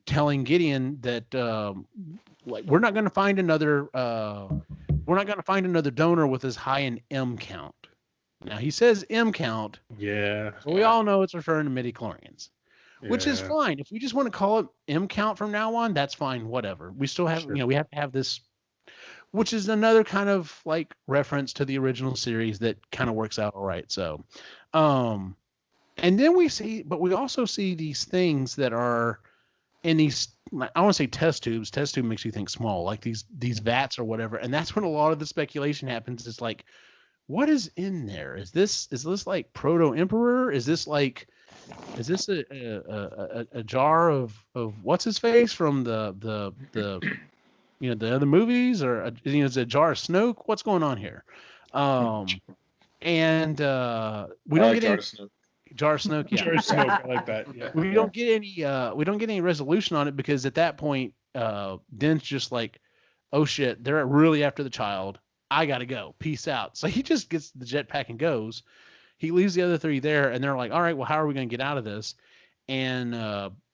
telling Gideon that we're not going to find another donor with as high an M count. Now he says M count. Yeah. So we all know it's referring to midi-chlorians, which is fine. If we just want to call it M count from now on, that's fine. Whatever. We still have, we have to have this, which is another kind of like reference to the original series that kind of works out all right. So, And then we also see these things that are in these, I want to say test tubes. Test tube makes you think small, like these vats or whatever. And that's when a lot of the speculation happens. It's like, what is in there? Is this like Proto Emperor? Is this a jar of what's his face from the the other movies, or is it a jar of Snoke? What's going on here? And we don't get any jar of Snoke. Yeah, Jar of Snoke. I like that. Yeah. we don't get any resolution on it, because at that point, Din's just like, oh shit, they're really after the child. I gotta go. Peace out. So he just gets the jetpack and goes. He leaves the other three there, and they're like, all right, well, how are we gonna get out of this? And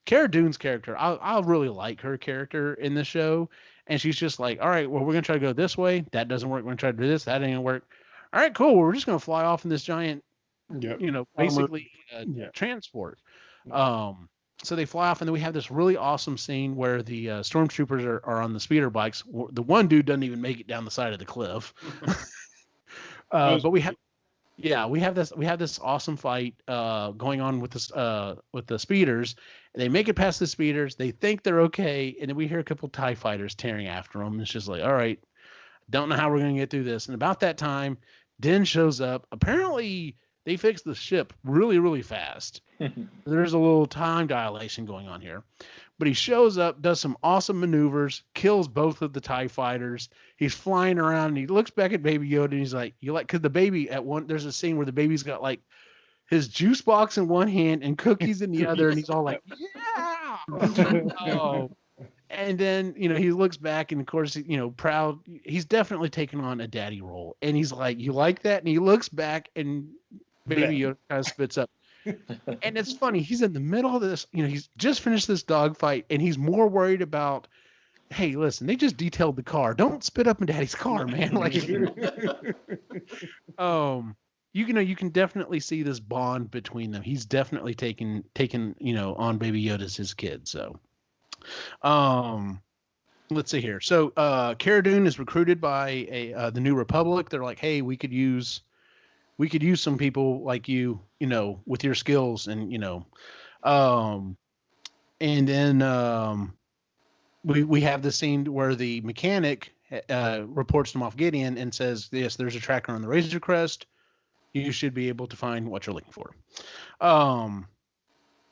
Cara Dune's character, I really like her character in the show. And she's just like, all right, well, we're gonna try to go this way. That doesn't work. We're gonna try to do this. That ain't gonna work. All right, cool. Well, we're just gonna fly off in this giant, basically transport. So they fly off, and then we have this really awesome scene where the stormtroopers are on the speeder bikes. The one dude doesn't even make it down the side of the cliff. But we have this awesome fight going on with the speeders. And they make it past the speeders. They think they're okay, and then we hear a couple TIE fighters tearing after them. It's just like, all right, don't know how we're gonna get through this. And about that time, Din shows up. Apparently, they fixed the ship really, really fast. There's a little time dilation going on here. But he shows up, does some awesome maneuvers, kills both of the TIE fighters. He's flying around, and he looks back at Baby Yoda, and he's like, because the baby there's a scene where the baby's got like his juice box in one hand and cookies in the other, and he's all like, yeah! Oh. And then, he looks back, and of course, proud. He's definitely taken on a daddy role. And he's like, you like that? And he looks back, and Baby Yoda kind of spits up. And it's funny. He's in the middle of this. He's just finished this dogfight, and he's more worried about, hey, listen, they just detailed the car. Don't spit up in Daddy's car, man. Like, you can definitely see this bond between them. He's definitely taken on Baby Yoda as his kid. So, let's see here. So, Cara Dune is recruited by the New Republic. They're like, hey, we could use some people like you, with your skills, and and then we have the scene where the mechanic reports to Moff Gideon and says, yes, there's a tracker on the Razor Crest. You should be able to find what you're looking for.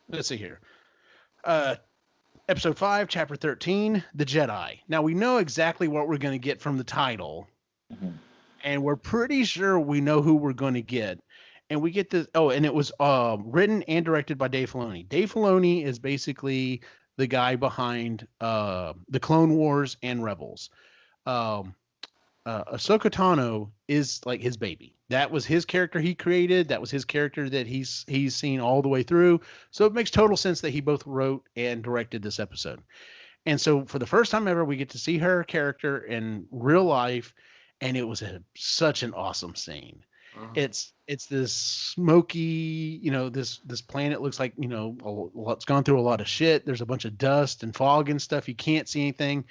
Let's see here. Episode 5, Chapter 13, The Jedi. Now, we know exactly what we're going to get from the title. Mm-hmm. And we're pretty sure we know who we're going to get. And we get this. Oh, and it was written and directed by Dave Filoni. Dave Filoni is basically the guy behind the Clone Wars and Rebels. Ahsoka Tano is like his baby. That was his character he created. That was his character that he's seen all the way through. So it makes total sense that he both wrote and directed this episode. And so for the first time ever, we get to see her character in real life. And it was such an awesome scene. Uh-huh. It's this smoky, this planet looks like, it's gone through a lot of shit. There's a bunch of dust and fog and stuff. You can't see anything.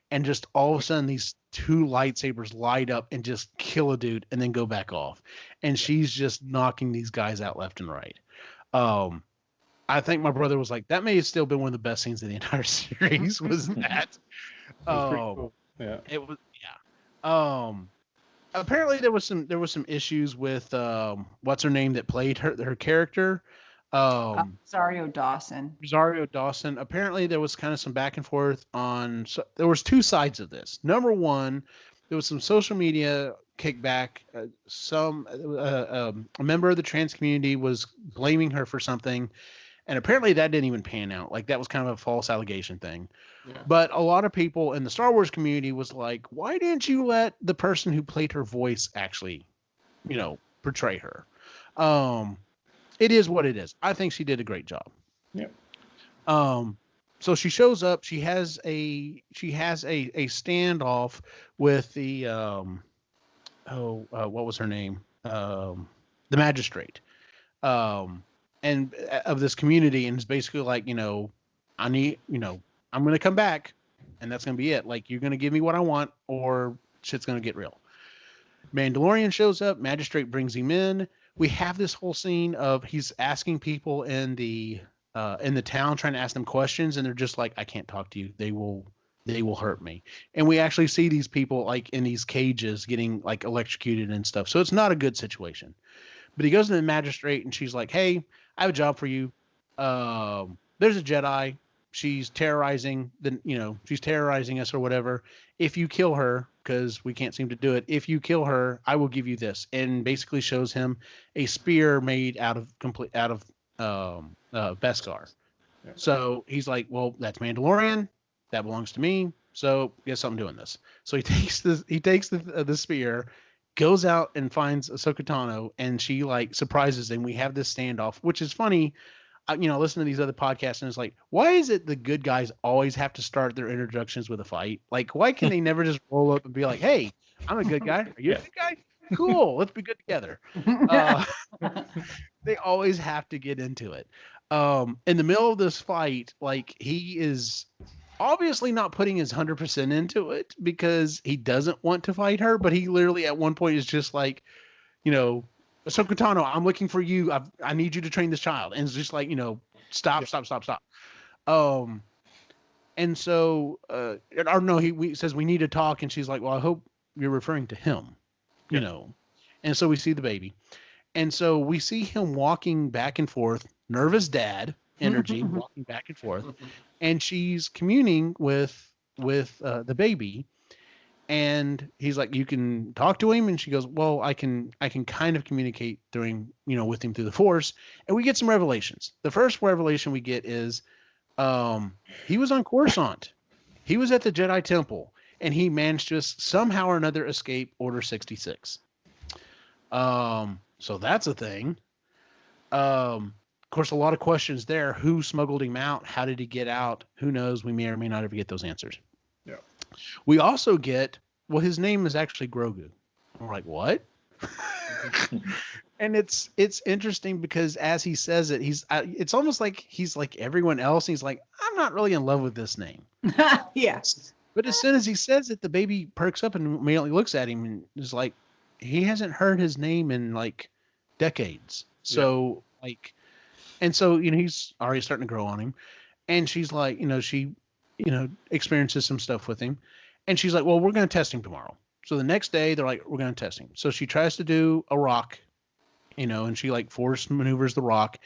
And just all of a sudden, these two lightsabers light up and just kill a dude and then go back off. And she's just knocking these guys out left and right. I think my brother was like, that may have still been one of the best scenes of the entire series, was that. Cool. Yeah. It was, yeah. Apparently there was some issues with what's her name that played her character. Rosario Dawson. Apparently there was kind of some back and forth on. So there was two sides of this. Number one, there was some social media kickback. A member of the trans community was blaming her for something, and apparently that didn't even pan out. Like, that was kind of a false allegation thing. Yeah. But a lot of people in the Star Wars community was like, why didn't you let the person who played her voice actually, portray her? It is what it is. I think she did a great job. Yeah. So she shows up. She has a standoff with the what was her name? The magistrate. And of this community, and it's basically like, I need, I'm going to come back, and that's going to be it. Like, you're going to give me what I want, or shit's going to get real. Mandalorian shows up. Magistrate brings him in. we have this whole scene of he's asking people in the town, trying to ask them questions, and they're just like, I can't talk to you. They will hurt me. And we actually see these people like in these cages getting like electrocuted and stuff. So it's not a good situation. But he goes to the magistrate and she's like, hey, I have a job for you. There's a Jedi. She's terrorizing she's terrorizing us or whatever. If you kill her, because we can't seem to do it, if you kill her, I will give you this. And basically shows him a spear made out of Beskar. Yeah. So he's like, well, that's Mandalorian. That belongs to me. So guess I'm doing this. So he takes the spear, goes out and finds Ahsoka Tano, and she like surprises him. We have this standoff, which is funny. Listen to these other podcasts, and it's like, why is it the good guys always have to start their introductions with a fight? Like, why can they never just roll up and be like, hey, I'm a good guy. Are you a good guy? Cool. Let's be good together. They always have to get into it. In the middle of this fight, like, he is obviously not putting his 100% into it because he doesn't want to fight her, but he literally at one point is just like, Ahsoka Tano, I'm looking for you. I need you to train this child. And it's just like, stop. And so, he says we need to talk. And she's like, well, I hope you're referring to him, And so we see the baby. And so we see him walking back and forth, nervous dad energy, walking back and forth. And she's communing with the baby. And he's like, you can talk to him. And she goes, well, I can kind of communicate with him through the Force. And we get some revelations. The first revelation we get is he was on Coruscant. He was at the Jedi Temple, and he managed to somehow or another escape Order 66. So that's a thing. Of course, a lot of questions there. Who smuggled him out? How did he get out? Who knows? We may or may not ever get those answers. Yeah. We also get, well, his name is actually Grogu. We're like, what? And it's interesting because as he says it, it's almost like he's like everyone else. He's like, I'm not really in love with this name. Yes. But as soon as he says it, the baby perks up and immediately looks at him and is like, he hasn't heard his name in like decades. So and so, he's already starting to grow on him. And she's like, she experiences some stuff with him. And she's like, well, we're going to test him tomorrow. So the next day they're like, we're going to test him. So she tries to do a rock, and she like force maneuvers the rock,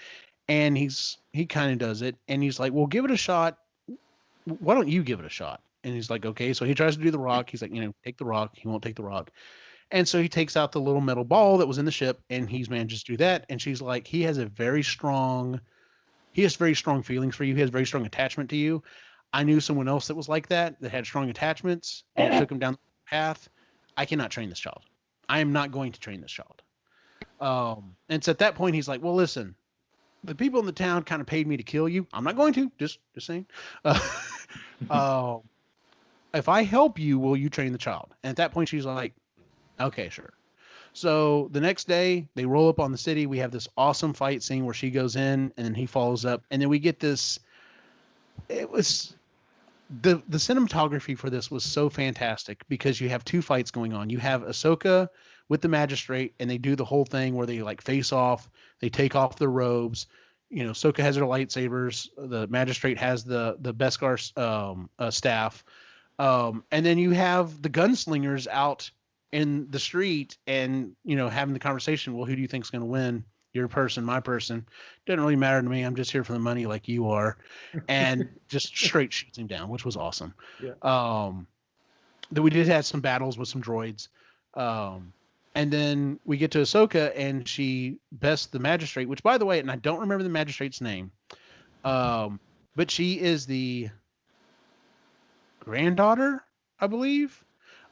and he kind of does it. And he's like, well, give it a shot. Why don't you give it a shot? And he's like, okay. So he tries to do the rock. He's like, take the rock. He won't take the rock. And so he takes out the little metal ball that was in the ship, and he's managed to do that. And she's like, he has very strong feelings for you. He has very strong attachment to you. I knew someone else that was like that had strong attachments, and it took him down the path. I cannot train this child. I am not going to train this child. And so at that point, he's like, well, listen, the people in the town kind of paid me to kill you. I'm not going to, just saying. If I help you, will you train the child? And at that point, she's like, okay, sure. So the next day, they roll up on the city. We have this awesome fight scene where she goes in, and then he follows up. And then we get this. It was the cinematography for this was so fantastic because you have two fights going on. You have Ahsoka with the magistrate, and they do the whole thing where they like face off. They take off their robes. Ahsoka has her lightsabers. The magistrate has the Beskar staff. And then you have the gunslingers out in the street and, having the conversation. Well, who do you think's going to win? Your person, my person. Doesn't really matter to me. I'm just here for the money like you are. And just straight shoots him down, which was awesome. Yeah. Then we did have some battles with some droids. And then we get to Ahsoka, and she bests the magistrate, which, by the way, and I don't remember the magistrate's name, but she is the granddaughter, I believe,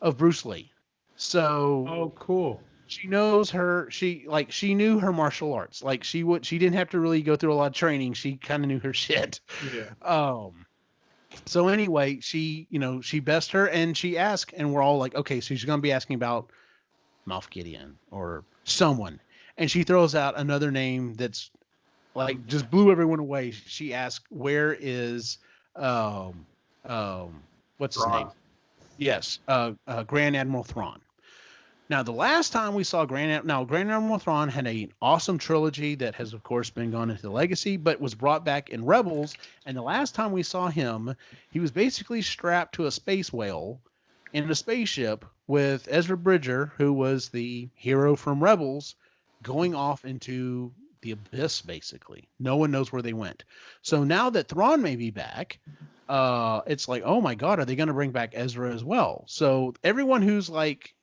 of Bruce Lee. So, oh, cool. She knows she knew her martial arts. Like she didn't have to really go through a lot of training. She kind of knew her shit. Yeah. So anyway, she best her, and she asked, and we're all like, okay, so she's going to be asking about Moff Gideon or someone. And she throws out another name that's like just blew everyone away. She asked, where is, what's his name? Yes. Grand Admiral Thrawn. Now, the last time we saw Grand Admiral Thrawn had an awesome trilogy that has, of course, been gone into the legacy, but was brought back in Rebels. And the last time we saw him, he was basically strapped to a space whale in a spaceship with Ezra Bridger, who was the hero from Rebels, going off into the abyss, basically. No one knows where they went. So now that Thrawn may be back, it's like, oh my God, are they going to bring back Ezra as well? So everyone who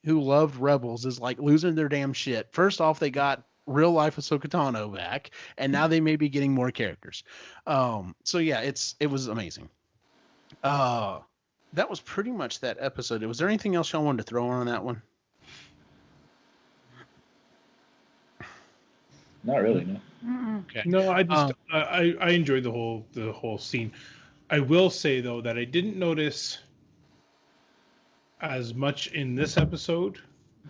loved Rebels is like losing their damn shit. First off, they got real life Ahsoka Tano back, and now they may be getting more characters. So yeah, it was amazing. That was pretty much that episode. Was there anything else y'all wanted to throw on that one? Not really, no. Okay. No, I just I enjoyed the whole scene. I will say though that I didn't notice as much in this episode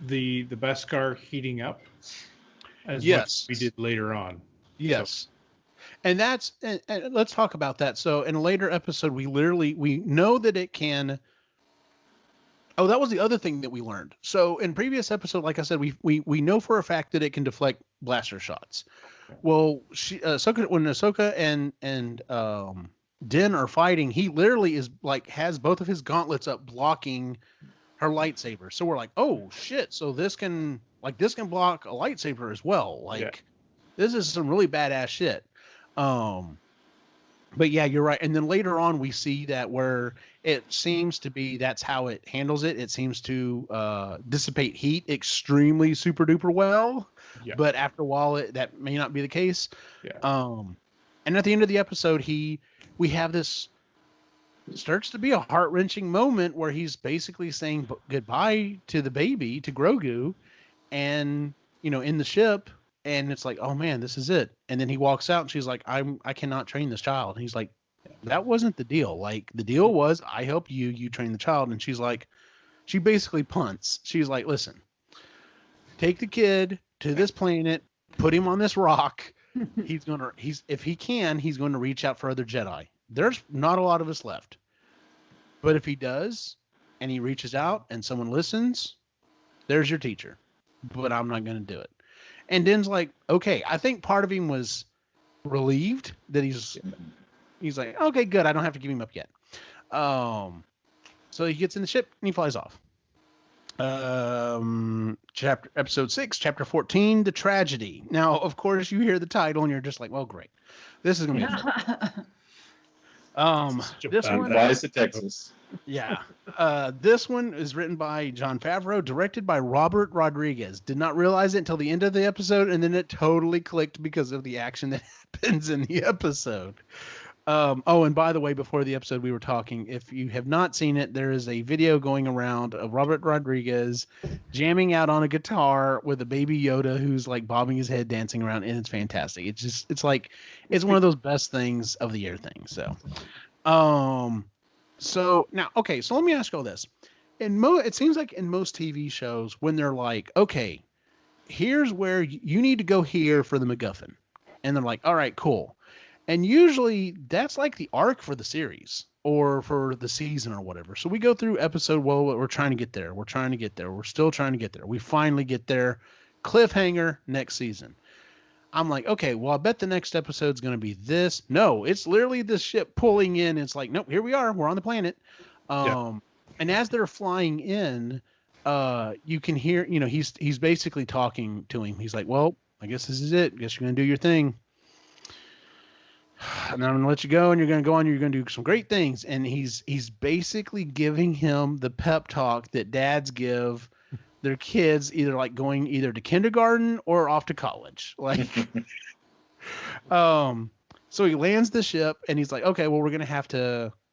the Beskar heating up as much as we did later on. Yes. So. And let's talk about that. So in a later episode, we know that it can. Oh, that was the other thing that we learned. So in previous episode, like I said, we know for a fact that it can deflect blaster shots. Well, when Ahsoka and Din are fighting, he literally is like has both of his gauntlets up blocking her lightsaber. So we're like, oh shit! So this can block a lightsaber as well. This is some really badass shit. But yeah, you're right. And then later on, we see that where it seems to be that's how it handles it. It seems to dissipate heat extremely super duper well. Yeah. But after a while, that may not be the case. Yeah. And at the end of the episode, we have this starts to be a heart-wrenching moment where he's basically saying goodbye to the baby, to Grogu, and in the ship. And it's like, oh man, this is it. And then he walks out and she's like, I cannot train this child. And he's like, that wasn't the deal. Like the deal was I help you train the child. And she's like, she basically punts. She's like, listen, take the kid to this planet, put him on this rock. If he can, he's going to reach out for other Jedi. There's not a lot of us left. But if he does, and he reaches out and someone listens, there's your teacher. But I'm not going to do it. And Din's like, okay. I think part of him was relieved that he's like, okay, good. I don't have to give him up yet. So he gets in the ship and he flies off. Episode 6, chapter 14, The Tragedy. Now, of course, you hear the title and you're just like, well, great. This is going to be fun. This one flies to Texas. Yeah. This one is written by Jon Favreau, directed by Robert Rodriguez. Did not realize it until the end of the episode, and then it totally clicked because of the action that happens in the episode. And by the way, before the episode we were talking, if you have not seen it, there is a video going around of Robert Rodriguez jamming out on a guitar with a baby Yoda who's like bobbing his head, dancing around, and it's fantastic. It's one of those best things of the year things. So now, okay, so let me ask you all this. It seems like in most TV shows when they're like, okay, here's where you need to go here for the MacGuffin. And they're like, all right, cool. And usually that's like the arc for the series or for the season or whatever. So we go through episode, well, we're trying to get there. We're trying to get there. We're still trying to get there. We finally get there. Cliffhanger next season. I'm like, okay, well, I bet the next episode's going to be this. No, it's literally this ship pulling in. It's like, nope, here we are. We're on the planet. And as they're flying in, you can hear, he's basically talking to him. He's like, well, I guess this is it. I guess you're going to do your thing. And I'm going to let you go, and you're going to go on. You're going to do some great things. And he's basically giving him the pep talk that dads give their kids, going to kindergarten or off to college. So he lands the ship, and he's like, okay, well,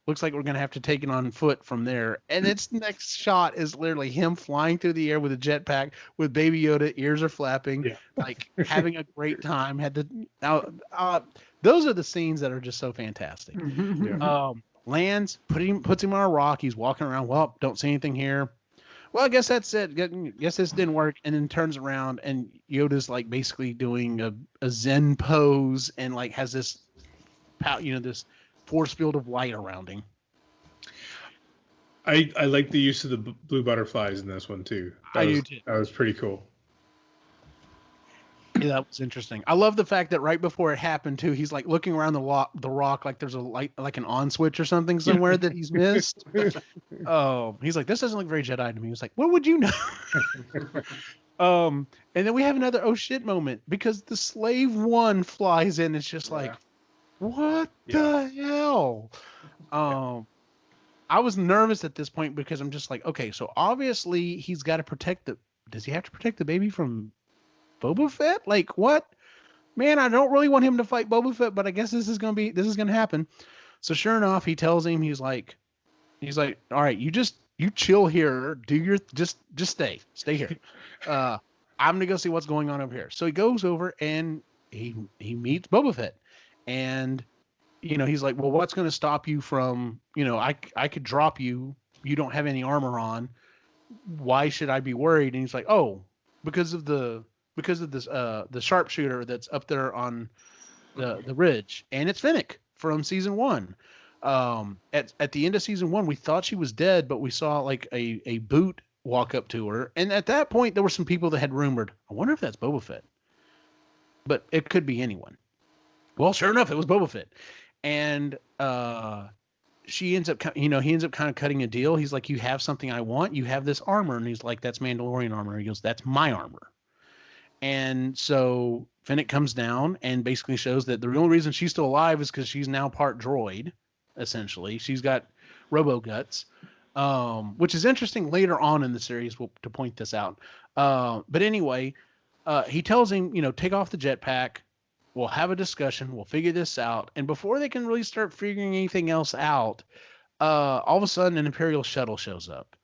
looks like we're going to have to take it on foot from there. And its next shot is literally him flying through the air with a jetpack with Baby Yoda, ears are flapping, having a great time. Those are the scenes that are just so fantastic. Lands, puts him on a rock. He's walking around. Well, don't see anything here. Well, I guess that's it. Guess this didn't work. And then turns around, and Yoda's like basically doing a Zen pose and like has this, this force field of light around him. I like the use of the blue butterflies in this one too. I do too. That was pretty cool. Yeah, that was interesting. I love the fact that right before it happened too, he's like looking around the rock like there's a light, like an on switch or something somewhere that he's missed. Oh, he's like, this doesn't look very Jedi to me. He was like, what would you know? And then we have another oh shit moment because the Slave One flies in. It's just like, what the hell? I was nervous at this point because I'm just like, okay, so obviously he's got to protect does he have to protect the baby from Boba Fett? Like what? Man, I don't really want him to fight Boba Fett, but I guess this is gonna happen. So sure enough, he tells him, he's like, all right, you chill here, just stay here. I'm gonna go see what's going on over here. So he goes over and he meets Boba Fett, and he's like, well, what's gonna stop you from, I could drop you. You don't have any armor on. Why should I be worried? And he's like, oh, because of this the sharpshooter that's up there on the ridge, and it's Fennec from season 1. At the end of season 1, we thought she was dead, but we saw like a boot walk up to her, and at that point there were some people that had rumored, I wonder if that's Boba Fett, but it could be anyone. Well, sure enough, it was Boba Fett, and he ends up kind of cutting a deal. He's like, you have something I want, you have this armor, and he's like, that's Mandalorian armor. He goes, that's my armor. And so Fennec comes down and basically shows that the only reason she's still alive is because she's now part droid, essentially. She's got robo guts, which is interesting later on in the series to point this out. But anyway, he tells him, take off the jetpack. We'll have a discussion. We'll figure this out. And before they can really start figuring anything else out, all of a sudden an Imperial shuttle shows up.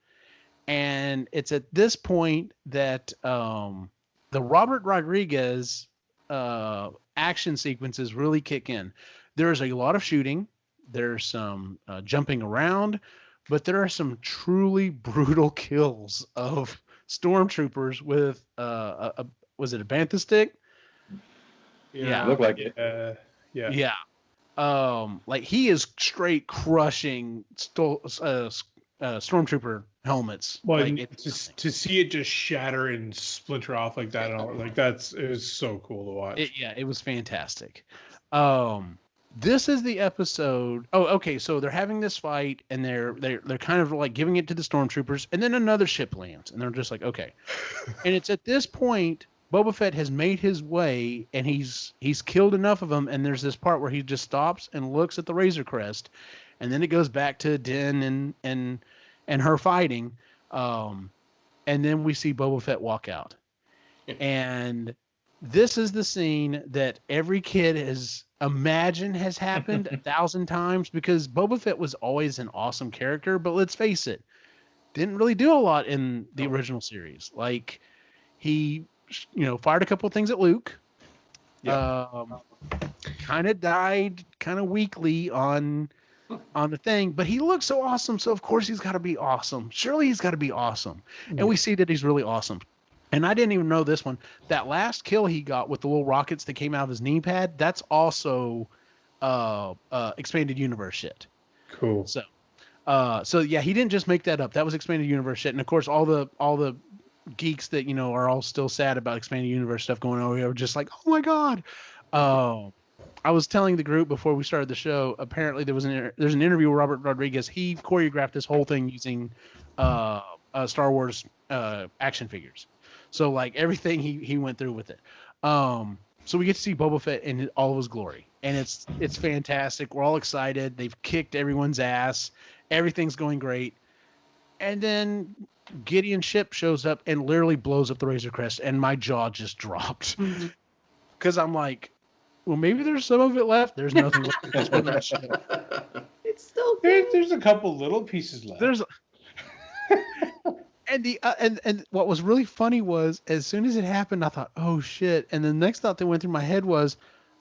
And it's at this point that the Robert Rodriguez action sequences really kick in. There's a lot of shooting. There's some jumping around, but there are some truly brutal kills of stormtroopers with was it a bantha stick? Yeah, looked like it. Yeah. Like he is straight crushing stormtrooper helmets. Well, like to see it just shatter and splinter off like that, it was so cool to watch. It was fantastic. This is the episode. Oh, okay. So they're having this fight, and they're kind of like giving it to the stormtroopers, and then another ship lands, and they're just like, okay. And it's at this point Boba Fett has made his way, and he's killed enough of them, and there's this part where he just stops and looks at the Razor Crest, and then it goes back to Din and her fighting, and then we see Boba Fett walk out. And this is the scene that every kid has imagined has happened 1,000 times, because Boba Fett was always an awesome character, but let's face it, didn't really do a lot in the original series. Like, he fired a couple of things at Luke. Kind of died kind of weakly on the thing, but he looks so awesome, so of course he's got to be awesome. Surely he's got to be awesome. And we see that he's really awesome. And I didn't even know this one. That last kill he got with the little rockets that came out of his knee pad, that's also expanded universe shit. Cool. So yeah, he didn't just make that up. That was expanded universe shit. And of course all the geeks that are all still sad about expanded universe stuff going on, we were just like, oh my god. I was telling the group before we started the show, apparently there's an interview with Robert Rodriguez. He choreographed this whole thing using Star Wars action figures. So like everything he went through with it. So we get to see Boba Fett in all of his glory, and it's fantastic. We're all excited. They've kicked everyone's ass. Everything's going great. And then Gideon ship shows up and literally blows up the Razor Crest, and my jaw just dropped. Because I'm like, well, maybe there's some of it left. There's nothing left. It's still there. There's a couple little pieces left. And what was really funny was, as soon as it happened, I thought, oh shit. And the next thought that went through my head was,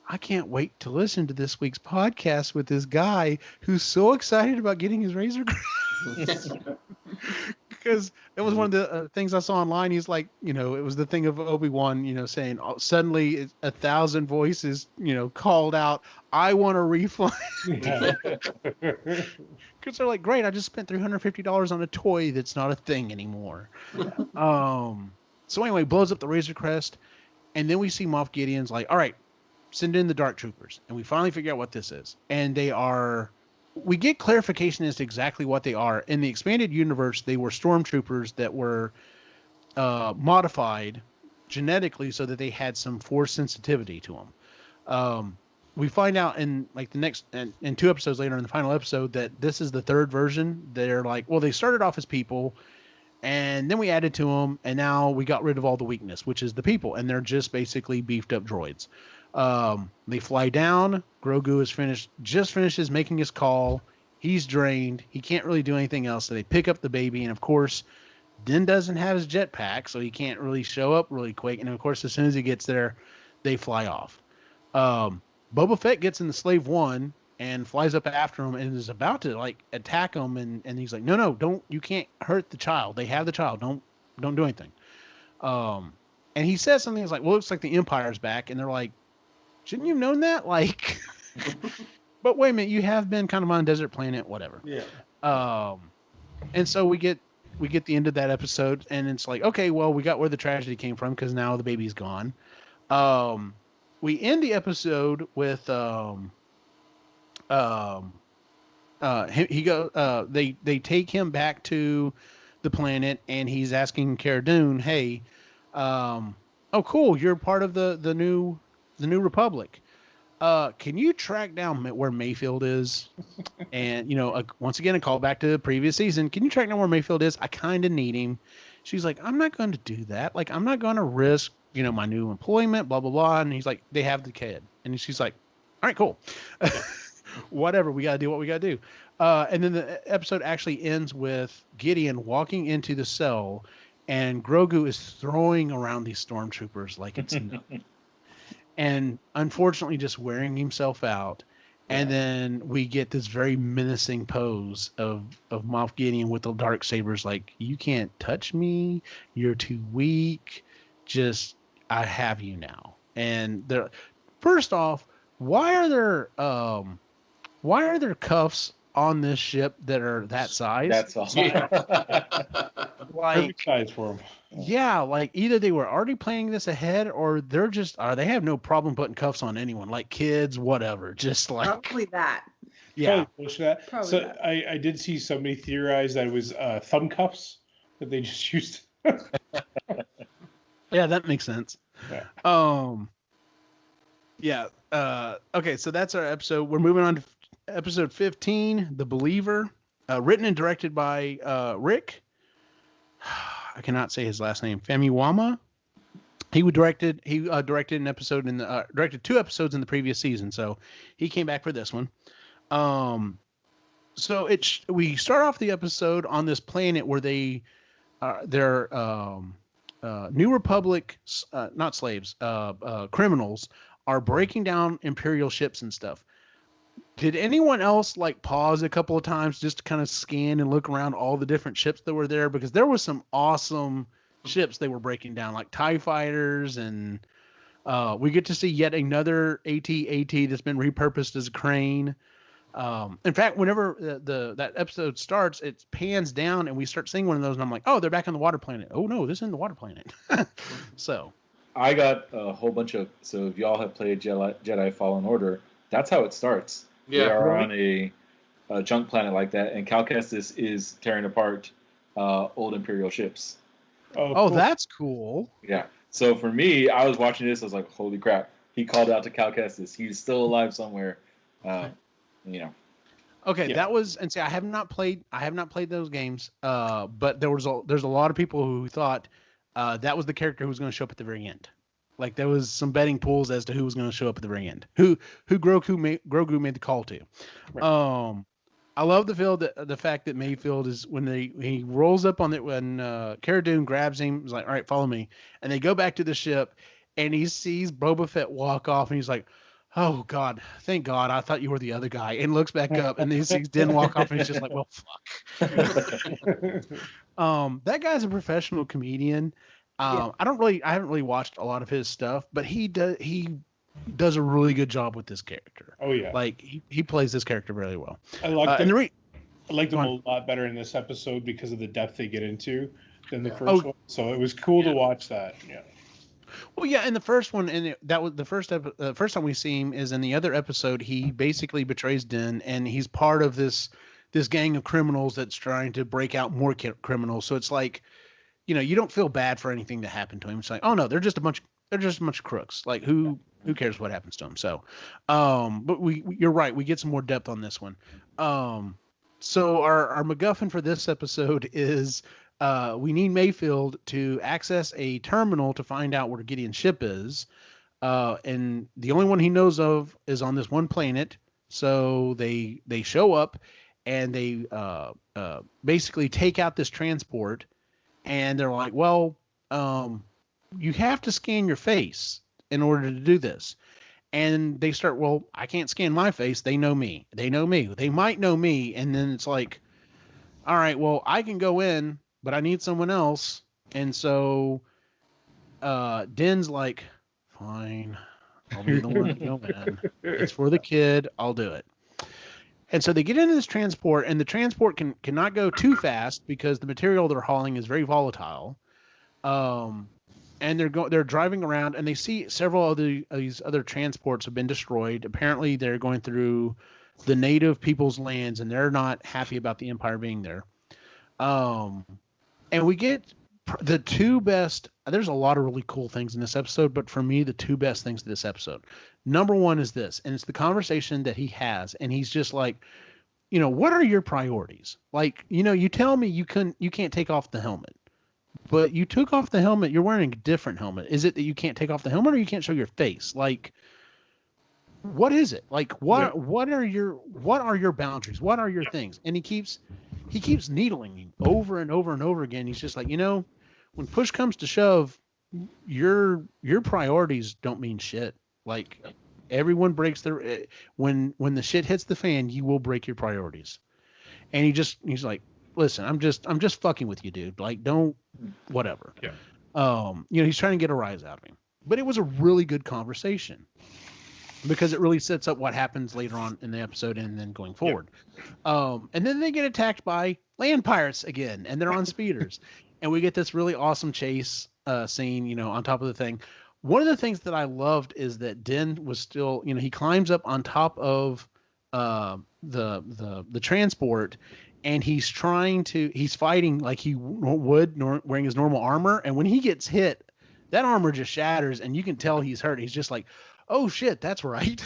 I can't wait to listen to this week's podcast with this guy who's so excited about getting his Razor Crest. Because It was one of the things I saw online. He's like, it was the thing of Obi-Wan, saying suddenly 1,000 voices, called out, "I want a refund." Yeah. Because they're like, great, I just spent $350 on a toy that's not a thing anymore. So anyway, blows up the Razor Crest, and then we see Moff Gideon's like, all right, send in the Dark Troopers, and we finally figure out what this is. And we get clarification as to exactly what they are. In the expanded universe, they were stormtroopers that were modified genetically so that they had some force sensitivity to them. We find out in like the next in 2 episodes later in the final episode that this is the 3rd version. They're like, well, they started off as people, and then we added to them, and now we got rid of all the weakness, which is the people, and they're just basically beefed up droids. They fly down. Grogu just finishes making his call. He's drained. He can't really do anything else. So they pick up the baby, and of course, Din doesn't have his jetpack, so he can't really show up really quick. And of course, as soon as he gets there, they fly off. Boba Fett gets in the Slave One and flies up after him and is about to like attack him, and he's like, no, don't, you can't hurt the child. They have the child. Don't do anything. And he says something that's like, well, it looks like the Empire's back, and they're like, shouldn't you have known that? Like, but wait a minute, you have been kind of on a desert planet, whatever. Yeah. And so we get the end of that episode, and it's like, okay, well, we got where the tragedy came from because now the baby's gone. We end the episode with they take him back to the planet, and he's asking Cara Dune, hey, oh cool, you're part of the new Republic. Can you track down where Mayfield is? And once again, a call back to the previous season. Can you track down where Mayfield is? I kind of need him. She's like, I'm not going to do that. Like, I'm not going to risk my new employment, blah blah blah. And he's like, they have the kid, and she's like, all right, cool. Whatever, we got to do what we got to do. And then the episode actually ends with Gideon walking into the cell, and Grogu is throwing around these stormtroopers like it's nothing. And unfortunately just wearing himself out. And then we get this very menacing pose of Moff Gideon with the dark sabers, like, you can't touch me, you're too weak, just, I have you now. And first off, why are there cuffs on this ship that are that size? That's all. Like, Perfect size for them. Yeah, like either they were already planning this ahead, or they have no problem putting cuffs on anyone, like kids, whatever. Just like Probably that. yeah. Probably so that. I did see somebody theorize that it was thumb cuffs that they just used. Yeah, that makes sense. Yeah. Yeah. Okay, so that's our episode. We're moving on to episode 15, The Believer, written and directed by Rick. I cannot say his last name. Famuyiwa. He directed an episode directed 2 episodes in the previous season, so he came back for this one. So we start off the episode on this planet where they're New Republic, not slaves, criminals are breaking down Imperial ships and stuff. Did anyone else like pause a couple of times just to kind of scan and look around all the different ships that were there? Because there was some awesome ships they were breaking down, like TIE fighters, and we get to see yet another AT-AT that's been repurposed as a crane. In fact, whenever that episode starts, it pans down and we start seeing one of those, and I'm like, oh, they're back on the water planet. Oh no, this isn't the water planet. So I got a whole bunch of. So if y'all have played Jedi Fallen Order, that's how it starts. Yeah, they are really? on a junk planet like that, and Cal Kestis is tearing apart old Imperial ships. oh, Cool. that's cool. Yeah. So for me, I was watching this. I was like, "Holy crap!" He called out to Cal Kestis. He's still alive somewhere. Okay, Yeah. that was, and see, I have not played those games. But there's a lot of people who thought that was the character who was going to show up at the very end. Like there was some betting pools as to who was going to show up at the very end. Who Grogu made the call to. Right. I love the fact that Mayfield is when he rolls up on it when Cara Dune grabs him. He's like, all right, follow me, and they go back to the ship, and he sees Boba Fett walk off, and he's like, Oh God, thank God. I thought you were the other guy. And looks back up and he sees Den walk off and he's just like, well, fuck. That guy's a professional comedian. I haven't really watched a lot of his stuff, but he does a really good job with this character. Oh yeah. Like he plays this character really well. I liked and I liked him a lot better in this episode because of the depth they get into than the first one. So it was cool to watch that. Yeah. Well, yeah, in the first one, and that was the first time we see him is in the other episode. He basically betrays Den, and he's part of this gang of criminals that's trying to break out more criminals. So it's like, you don't feel bad for anything that happened to him. It's like, oh no, they're just a bunch of crooks. Like who cares what happens to them? So, but you're right. We get some more depth on this one. So our MacGuffin for this episode is. We need Mayfield to access a terminal to find out where Gideon's ship is. And the only one he knows of is on this one planet. So they show up and they basically take out this transport. And they're like, well, you have to scan your face in order to do this. And they start, well, I can't scan my face. They know me. They might know me. And then it's like, all right, well, I can go in. But I need someone else. And so Den's like, fine, I'll be the one to go in. It's for the kid. I'll do it. And so they get into this transport, and the transport cannot go too fast because the material they're hauling is very volatile. And they're driving around, and they see several of these other transports have been destroyed. Apparently, they're going through the native people's lands, and they're not happy about the Empire being there. And we get the two best. There's a lot of really cool things in this episode, but for me, the two best things to this episode. Number one is this, and it's the conversation that he has, and he's just like, what are your priorities? Like, you tell me you can't take off the helmet, but you took off the helmet. You're wearing a different helmet. Is it that you can't take off the helmet, or you can't show your face? Like, what is it? Like, what are your boundaries? What are your things? And he keeps needling him over and over and over again. He's just like, when push comes to shove, your priorities don't mean shit. Like everyone breaks their when the shit hits the fan, you will break your priorities. And he's like, listen, I'm just fucking with you, dude. Like, don't whatever. Yeah. He's trying to get a rise out of him. But it was a really good conversation. Because it really sets up what happens later on in the episode and then going forward. Yep. And then they get attacked by land pirates again, and they're on speeders. And we get this really awesome chase scene, on top of the thing. One of the things that I loved is that Den was still, he climbs up on top of the transport, and he's fighting like he would wearing his normal armor. And when he gets hit, that armor just shatters, and you can tell he's hurt. He's just like, oh shit, that's right.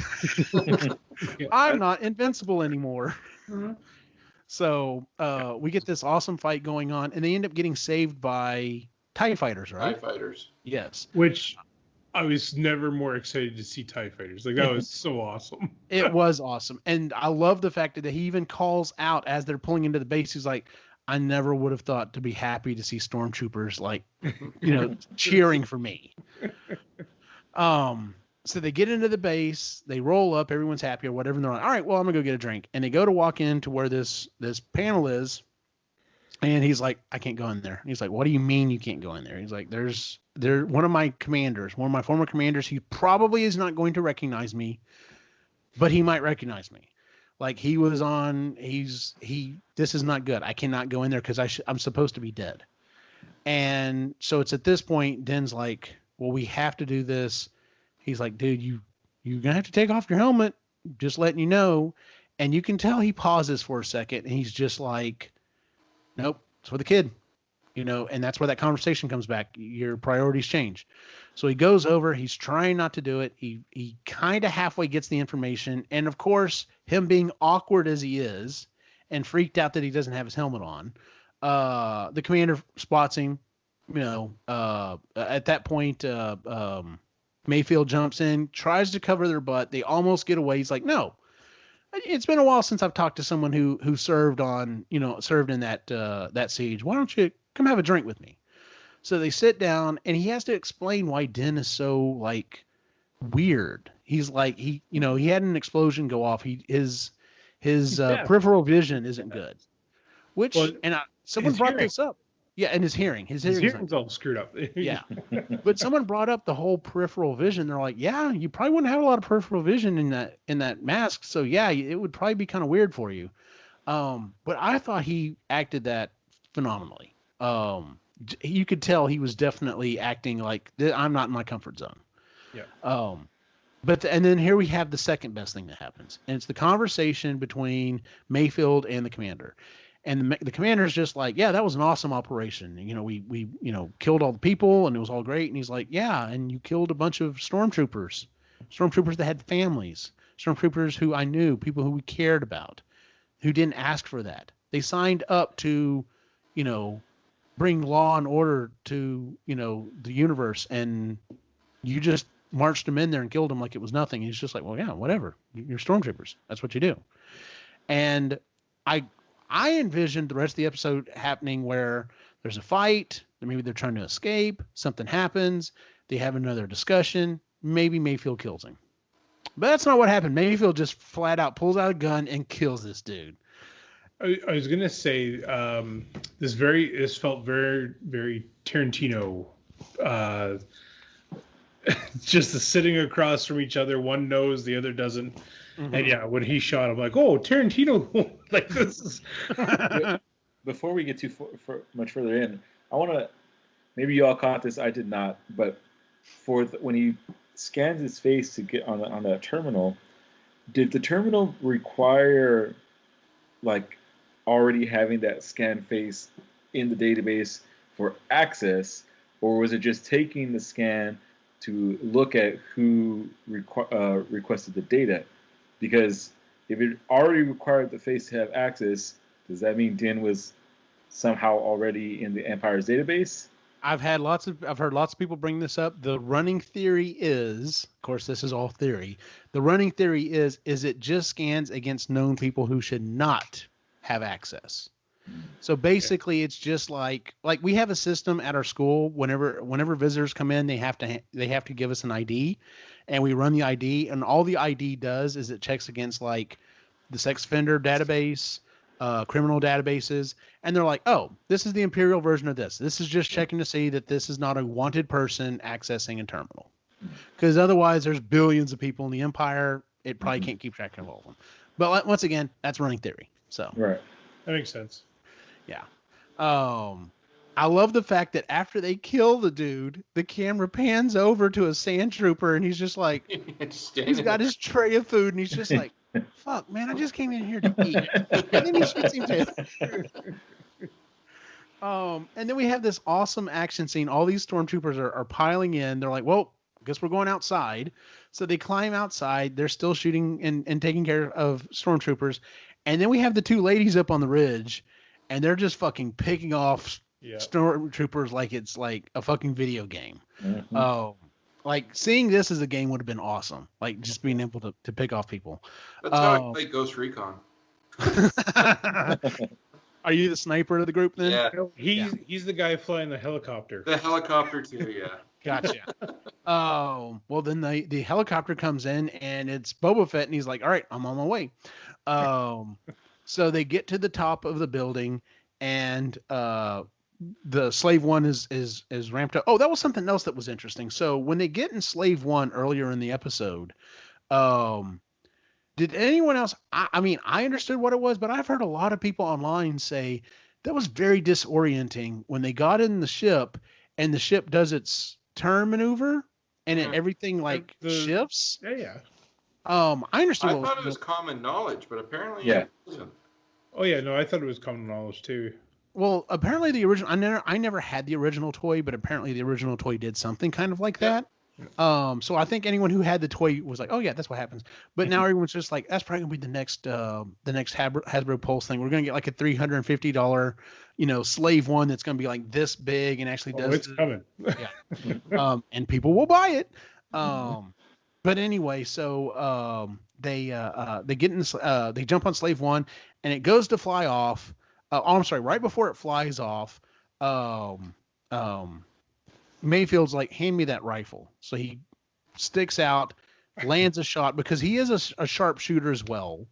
I'm not invincible anymore. Mm-hmm. So we get this awesome fight going on, and they end up getting saved by TIE fighters, right? TIE fighters. Yes. Which I was never more excited to see TIE fighters. Like, that was so awesome. It was awesome. And I love the fact that he even calls out as they're pulling into the base. He's like, I never would have thought to be happy to see stormtroopers, like, cheering for me. So they get into the base, they roll up, everyone's happy or whatever, and they're like, all right, well, I'm going to go get a drink. And they go to walk into where this panel is, and he's like, I can't go in there. And he's like, what do you mean you can't go in there? He's like, there's one of my former commanders, he probably is not going to recognize me, but he might recognize me. Like, he was on, this is not good. I cannot go in there because I'm supposed to be dead. And so it's at this point, Den's like, well, we have to do this. He's like, dude, you're going to have to take off your helmet, just letting you know. And you can tell he pauses for a second, and he's just like, nope, it's for the kid. And that's where that conversation comes back. Your priorities change. So he goes over, he's trying not to do it. He kind of halfway gets the information. And of course, him being awkward as he is and freaked out that he doesn't have his helmet on, the commander spots him, at that point, Mayfield jumps in, tries to cover their butt. They almost get away. He's like, no, it's been a while since I've talked to someone who served in that siege. Why don't you come have a drink with me? So they sit down, and he has to explain why Den is so weird. He's like he had an explosion go off. His peripheral vision isn't good. Which someone brought this up. Yeah, and his hearing's all screwed up. Yeah. But someone brought up the whole peripheral vision. They're like, yeah, you probably wouldn't have a lot of peripheral vision in that mask. So yeah, it would probably be kind of weird for you. But I thought he acted that phenomenally. You could tell he was definitely acting like I'm not in my comfort zone. Yeah. And then here we have the second best thing that happens, and it's the conversation between Mayfield and the commander. And the commander's just like, yeah, that was an awesome operation. We killed all the people and it was all great. And he's like, yeah, and you killed a bunch of stormtroopers that had families, stormtroopers who I knew, people who we cared about, who didn't ask for that. They signed up to, bring law and order to, the universe, and you just marched them in there and killed them like it was nothing. And he's just like, well, yeah, whatever. You're stormtroopers. That's what you do. And I envisioned the rest of the episode happening where there's a fight, maybe they're trying to escape, something happens, they have another discussion, maybe Mayfield kills him. But that's not what happened. Mayfield just flat out pulls out a gun and kills this dude. I was gonna say this felt very, very Tarantino. Just the sitting across from each other, one knows, the other doesn't. Mm-hmm. And yeah, when he shot, I'm like, oh, Tarantino, like this is. Before we get too much further in, I want to, maybe you all caught this, I did not, but when he scans his face to get on that terminal, did the terminal require like already having that scanned face in the database for access, or was it just taking the scan to look at who requested the data? Because if it already required the face to have access, does that mean Din was somehow already in the Empire's database? I've heard lots of people bring this up. The running theory is, of course, this is all theory. The running theory is it just scans against known people who should not have access. So basically, it's just like we have a system at our school. Whenever visitors come in, they have to give us an ID, and we run the ID. And all the ID does is it checks against like the sex offender database, criminal databases, and they're like, oh, this is the Imperial version of this. This is just checking to see that this is not a wanted person accessing a terminal. Because otherwise, there's billions of people in the Empire. It probably can't keep track of all of them. But once again, that's running theory. So right, that makes sense. Yeah. I love the fact that after they kill the dude, the camera pans over to a sand trooper, and he's just like, he's got his tray of food, and he's just like, fuck, man, I just came in here to eat. And then he shoots him too. And then we have this awesome action scene. All these stormtroopers are piling in. They're like, well, I guess we're going outside. So they climb outside. They're still shooting and taking care of stormtroopers. And then we have the two ladies up on the ridge, and they're just fucking picking off stormtroopers like it's like a fucking video game. Mm-hmm. Like seeing this as a game would have been awesome. Like just being able to pick off people. That's how I play Ghost Recon. Are you the sniper of the group then? Yeah. He's the guy flying the helicopter. The helicopter too, yeah. Gotcha. Well then the helicopter comes in and it's Boba Fett and he's like, all right, I'm on my way. So they get to the top of the building and the Slave One is ramped up. Oh, that was something else that was interesting. So when they get in Slave One earlier in the episode, did anyone else? I mean, I understood what it was, but I've heard a lot of people online say that was very disorienting when they got in the ship and the ship does its turn maneuver and everything like shifts. Yeah. I understood. I thought it was common knowledge, but apparently it wasn't. Oh yeah, no, I thought it was common knowledge too. Well, apparently the original. I never had the original toy, but apparently the original toy did something kind of like that. So I think anyone who had the toy was like, "Oh yeah, that's what happens." But now everyone's just like, "That's probably gonna be the next Hasbro Pulse thing. We're gonna get like a $350, Slave One that's gonna be like this big and actually does." It's coming. Yeah. And people will buy it. But anyway, so they get in they jump on Slave One and it goes to fly off. I'm sorry, right before it flies off, Mayfield's like, hand me that rifle. So he sticks out, lands a shot because he is a sharpshooter as well.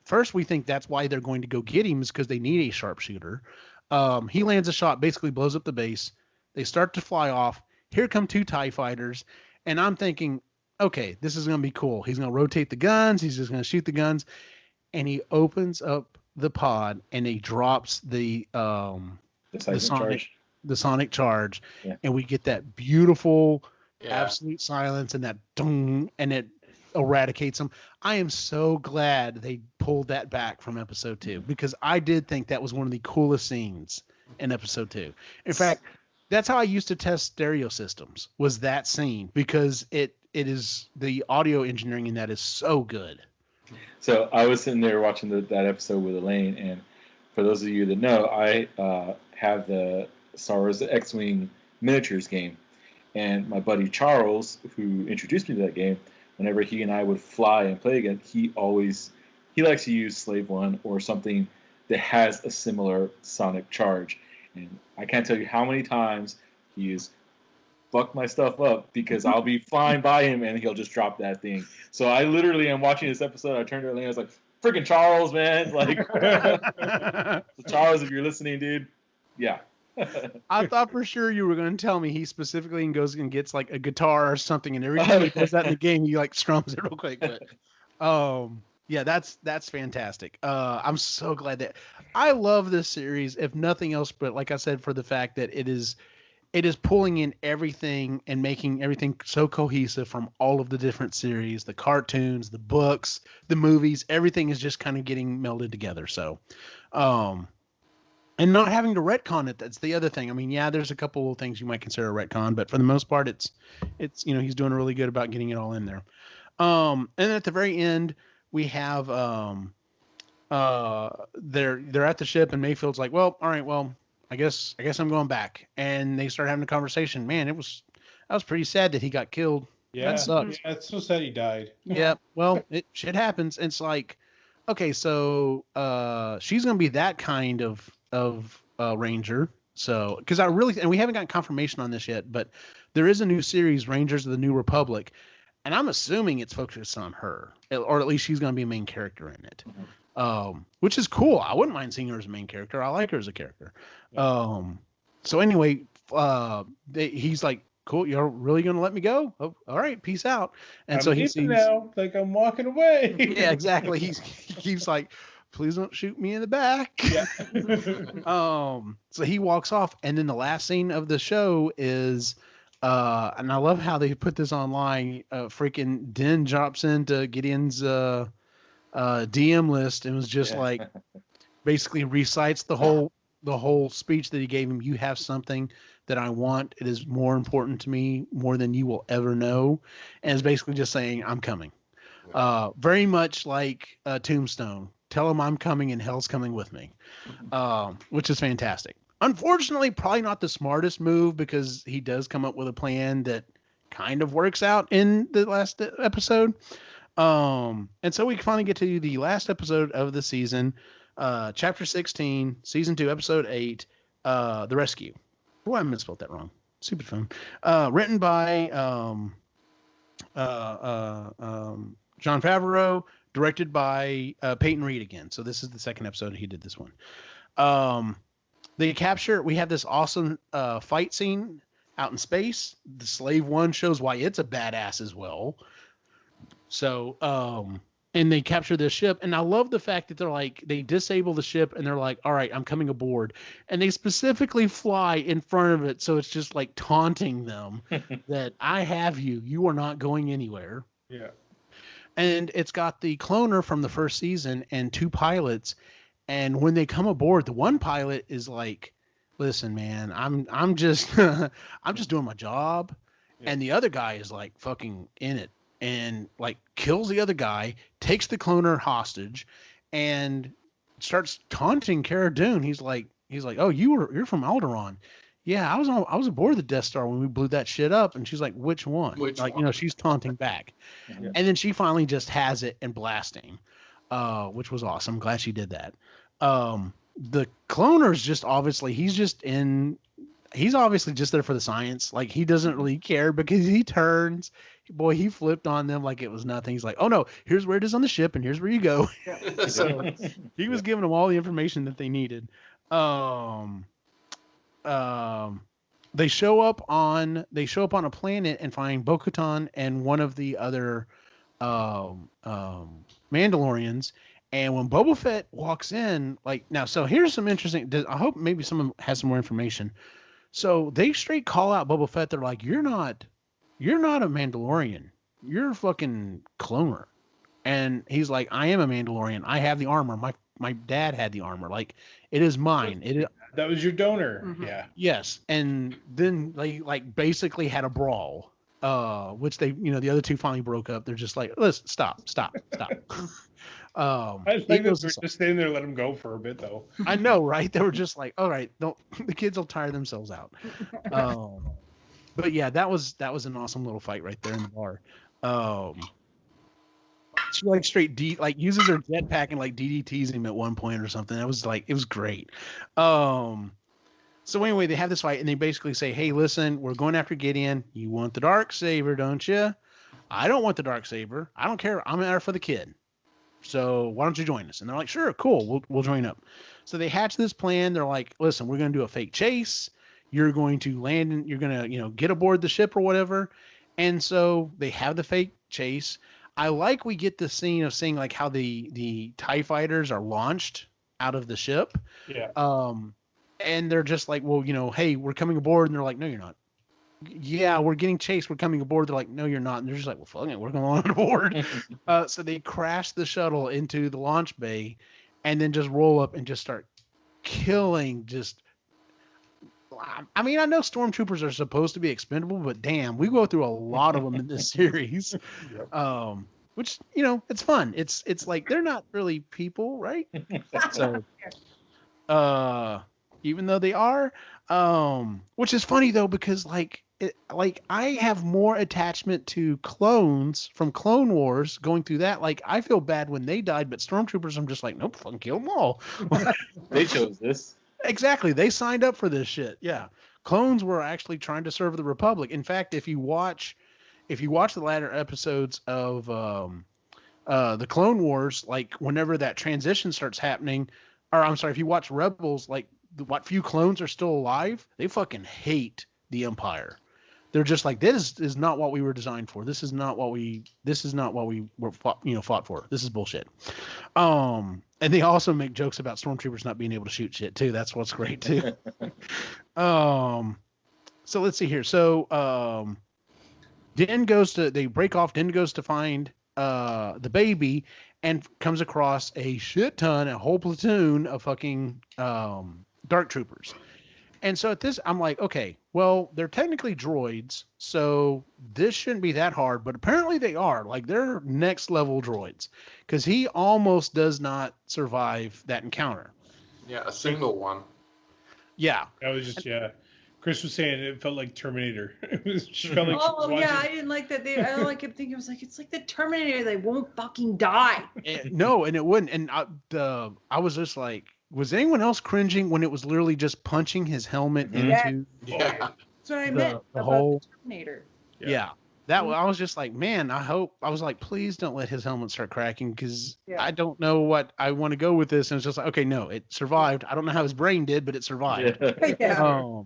First, we think that's why they're going to go get him, is because they need a sharpshooter. He lands a shot, basically blows up the base. They start to fly off. Here come 2 TIE fighters. And I'm thinking, okay, this is going to be cool. He's going to rotate the guns. He's just going to shoot the guns. And he opens up the pod and he drops the sonic charge. Yeah. And we get that beautiful absolute silence and that dung, and it eradicates them. I am so glad they pulled that back from episode 2, because I did think that was one of the coolest scenes in episode 2. In fact, that's how I used to test stereo systems, was that scene, because it is, the audio engineering in that is so good. So I was sitting there watching that episode with Elaine, and for those of you that know, I have the Star Wars X-Wing miniatures game, and my buddy Charles, who introduced me to that game, whenever he and I would fly and play again, he likes to use Slave One or something that has a similar sonic charge. And I can't tell you how many times he has fucked my stuff up because I'll be flying by him and he'll just drop that thing. So I literally am watching this episode. I turned to Elaine, I was like, freaking Charles, man. Like, so Charles, if you're listening, dude, yeah. I thought for sure you were going to tell me he specifically goes and gets like a guitar or something, and every time he does that in the game, he like strums it real quick. But yeah, that's fantastic. I'm so glad that I love this series, if nothing else, but like I said, for the fact that it is pulling in everything and making everything so cohesive from all of the different series, the cartoons, the books, the movies, everything is just kind of getting melded together. So, and not having to retcon it, that's the other thing. I mean, yeah, there's a couple of things you might consider a retcon, but for the most part, it's he's doing really good about getting it all in there. And then at the very end, we have they're at the ship, and Mayfield's like, well, all right, well, I guess I'm going back. And they start having a conversation. Man, that was pretty sad that he got killed. Yeah, that sucks. Yeah, it's so sad he died. Yeah, well, shit happens. It's like, okay, so she's gonna be that kind of Ranger. So, because and we haven't gotten confirmation on this yet, but there is a new series, Rangers of the New Republic, and I'm assuming it's focused on her, or at least she's going to be a main character in it, which is cool. I wouldn't mind seeing her as a main character. I like her as a character. Yeah. So anyway, he's like, cool, you're really going to let me go? Oh, all right, peace out. And I'm so he sees now, like I'm walking away. Yeah, exactly. He keeps like, please don't shoot me in the back. Yeah. So he walks off, and then the last scene of the show is, and I love how they put this online. Freaking Din drops into Gideon's DM list and was just like, basically recites the whole speech that he gave him. You have something that I want. It is more important to me, more than you will ever know. And is basically just saying, I'm coming. Very much like Tombstone. Tell him I'm coming and hell's coming with me, which is fantastic. Unfortunately, probably not the smartest move, because he does come up with a plan that kind of works out in the last episode. And so we finally get to the last episode of the season, chapter 16, season 2, episode 8, The Rescue. Oh, I misspelled that wrong. Stupid phone. Written by Jon Favreau, directed by Peyton Reed again. So this is the second episode he did this one. We have this awesome fight scene out in space. The Slave One shows why it's a badass as well. So, and they capture this ship. And I love the fact that they disable the ship and they're like, all right, I'm coming aboard. And they specifically fly in front of it. So it's just like taunting them that I have you. You are not going anywhere. Yeah. And it's got the cloner from the first season and 2 pilots. And when they come aboard, the one pilot is like, listen, man, I'm just I'm just doing my job. Yeah. And the other guy is like fucking in it and like kills the other guy, takes the cloner hostage, and starts taunting Cara Dune. He's like, oh, you're from Alderaan. Yeah, I was aboard the Death Star when we blew that shit up. And she's like, which one? She's taunting back. Yeah. And then she finally just has it and blasts him, which was awesome. I'm glad she did that. The cloner's just obviously, he's just in, he's obviously just there for the science. Like he doesn't really care because he turns. Boy, he flipped on them like it was nothing. He's like, "Oh no, here's where it is on the ship, and here's where you go." So he was giving them all the information that they needed. Um, they show up on a planet and find Bo-Katan and one of the other Mandalorians. And when Boba Fett walks in, like now, so here's some interesting. I hope maybe someone has some more information. So they straight call out Boba Fett. They're like, "You're not a Mandalorian. You're a fucking cloner." And he's like, "I am a Mandalorian. I have the armor. My dad had the armor. Like it is mine. That was your donor. Mhm. Yeah. Yes." And then they like basically had a brawl, which they, the other two finally broke up. They're just like, "Listen, stop." I like that they're just standing there, let him go for a bit though. I know, right? They were just like, "All right, don't." The kids will tire themselves out. But yeah, that was an awesome little fight right there in the bar. She like straight uses her jetpack and like DDTs him at one point or something. It was great. So anyway, they have this fight and they basically say, "Hey, listen, we're going after Gideon. You want the dark saber, don't you? I don't want the dark saber. I don't care. I'm there for the kid. So why don't you join us?" And they're like, "Sure, cool. We'll join up." So they hatch this plan. They're like, "Listen, we're going to do a fake chase. You're going to land and you're going to, get aboard the ship or whatever." And so they have the fake chase. I like we get the scene of seeing like how the TIE fighters are launched out of the ship. Yeah. And they're just like, "Well, hey, we're coming aboard." And they're like, "No, you're not." "Yeah, we're getting chased. We're coming aboard." They're like, "No, you're not." And they're just like, "Well, fuck it, we're going on aboard." So they crash the shuttle into the launch bay and then just roll up and just start killing I mean, I know stormtroopers are supposed to be expendable, but damn, we go through a lot of them in this series. Yep. Which, it's fun. It's like they're not really people, right? So even though they are, which is funny though, because I have more attachment to clones from Clone Wars going through that. Like I feel bad when they died, but stormtroopers, I'm just like, nope, fucking kill them all. They chose this. Exactly. They signed up for this shit. Yeah. Clones were actually trying to serve the Republic. In fact, if you watch the latter episodes of the Clone Wars, like whenever that transition starts happening, or I'm sorry, if you watch Rebels, like what few clones are still alive, they fucking hate the Empire. They're just like, this is not what we were designed for. This is not what we were fought for. This is bullshit. And they also make jokes about stormtroopers not being able to shoot shit too. That's what's great too. So let's see here. So they break off. Din goes to find the baby and comes across a whole platoon of fucking dark troopers. And so at this, I'm like, okay, well, they're technically droids, so this shouldn't be that hard, but apparently they are. Like, they're next level droids, because he almost does not survive that encounter. Yeah, a single one. Yeah. That was just, Chris was saying it felt like Terminator. It was, she felt like Oh yeah, I didn't like that. I kept thinking, it's like the Terminator. They won't fucking die. No, and it wouldn't. And I was just like, was anyone else cringing when it was literally just punching his helmet into Yeah. That's what I meant the about whole the Terminator. Yeah. That I was just like, man, I was like, please don't let his helmet start cracking, because I don't know what I want to go with this. And it's just like, okay, no, it survived. I don't know how his brain did, but it survived. Yeah.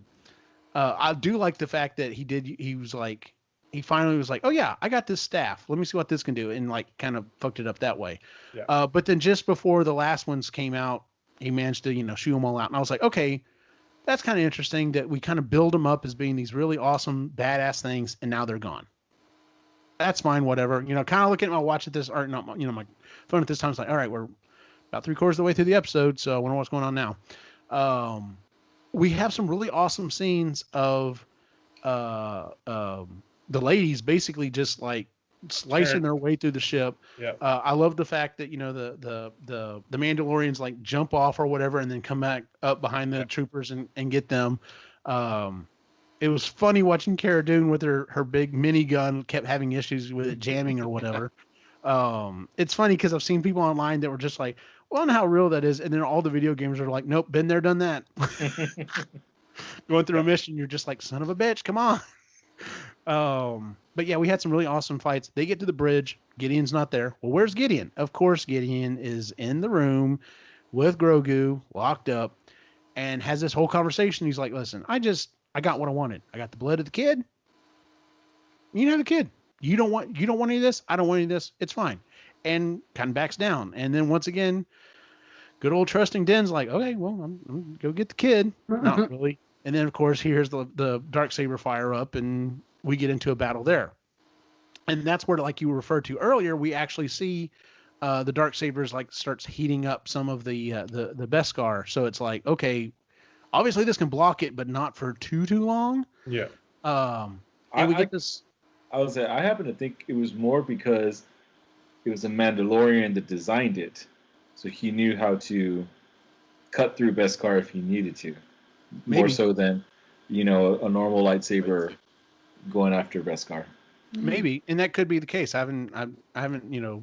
I do like the fact that he finally was like, oh yeah, I got this staff. Let me see what this can do. And like kind of fucked it up that way. Yeah. But then just before the last ones came out, he managed to, shoot them all out. And I was like, okay, that's kind of interesting that we kind of build them up as being these really awesome, badass things. And now they're gone. That's fine. Whatever, kind of looking at my watch at this, or not, my phone at this time. It's like, all right, we're about 3/4 of the way through the episode. So I wonder what's going on now. We have some really awesome scenes of the ladies basically just like slicing their way through the ship. Yeah. I love the fact that the Mandalorians like jump off or whatever and then come back up behind the troopers and get them. It was funny watching Cara Dune with her big minigun kept having issues with it jamming or whatever. It's funny because I've seen people online that were just like, well, I don't know how real that is, and then all the video gamers are like, nope, been there, done that. going through a mission, you're just like, son of a bitch, come on. But yeah, we had some really awesome fights. They get to the bridge. Gideon's not there. Well, where's Gideon? Of course, Gideon is in the room with Grogu, locked up, and has this whole conversation. He's like, listen, I got what I wanted. I got the blood of the kid. You can have the kid. You don't want any of this? I don't want any of this. It's fine. And kind of backs down. And then once again, good old trusting Din's like, okay, well, I'm gonna go get the kid. Not really. And then of course he hears the Darksaber fire up, and we get into a battle there. And that's where, like you referred to earlier, we actually see the Darksabers like starts heating up some of the Beskar. So it's like, okay, obviously this can block it, but not for too long. Yeah. And we get this. I would say I happen to think it was more because it was a Mandalorian that designed it, so he knew how to cut through Beskar if he needed to, more so than a normal lightsaber going after Beskar. Maybe, and that could be the case. I haven't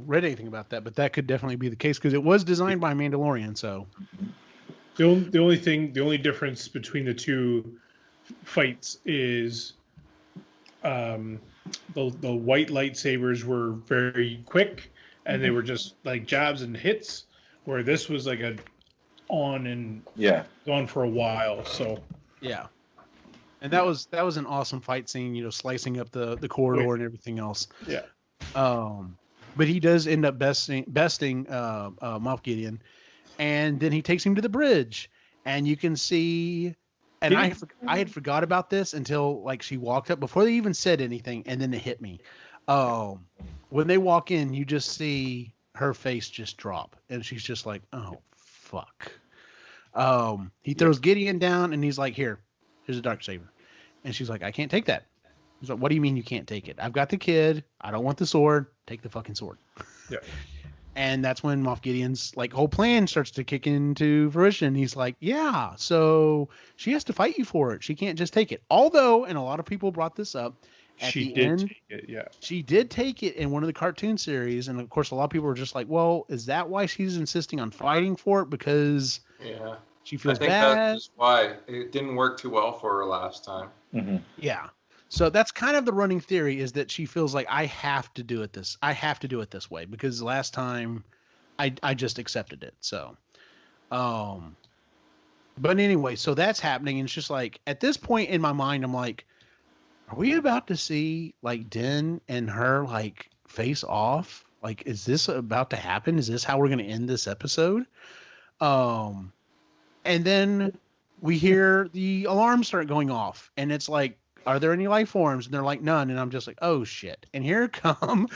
read anything about that, but that could definitely be the case because it was designed by Mandalorian. So the only difference between the two fights is the white lightsabers were very quick and they were just like jabs and hits, where this was like a on and gone for a while. So yeah. And that was an awesome fight scene, slicing up the corridor and everything else. Yeah. But he does end up besting Moff Gideon, and then he takes him to the bridge, and you can see. And I had forgot about this until like she walked up before they even said anything, and then it hit me. When they walk in, you just see her face just drop, and she's just like, "Oh fuck." He throws Gideon down, and he's like, here's a Darksaber. And she's like, I can't take that. He's like, what do you mean you can't take it? I've got the kid. I don't want the sword. Take the fucking sword. Yeah. And that's when Moff Gideon's like whole plan starts to kick into fruition. He's like, yeah, so she has to fight you for it. She can't just take it. Although, and a lot of people brought this up, at the end, take it, yeah. She did take it in one of the cartoon series. And of course, a lot of people were just like, well, is that why she's insisting on fighting for it? Because she feels bad. I think that's why it didn't work too well for her last time. Mm-hmm. Yeah. So that's kind of the running theory, is that she feels like I have to do it this way because last time I just accepted it. So, but anyway, so that's happening. And it's just like, at this point in my mind, I'm like, are we about to see like Din and her like face off? Like, is this about to happen? Is this how we're going to end this episode? And then we hear the alarms start going off, and it's like, are there any life forms? And they're like, none. And I'm just like, oh shit. And here come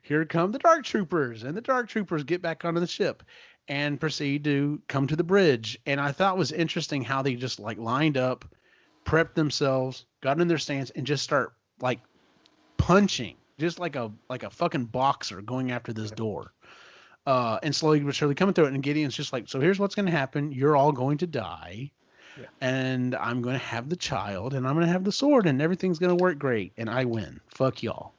the Dark Troopers, and the Dark Troopers get back onto the ship and proceed to come to the bridge. And I thought it was interesting how they just like lined up, prepped themselves, got in their stance, and just start like punching, just like a fucking boxer going after this door. And slowly but surely coming through it. And Gideon's just like, so here's what's going to happen. You're all going to die. Yeah. And I'm going to have the child, and I'm going to have the sword, and everything's going to work great. And I win. Fuck y'all.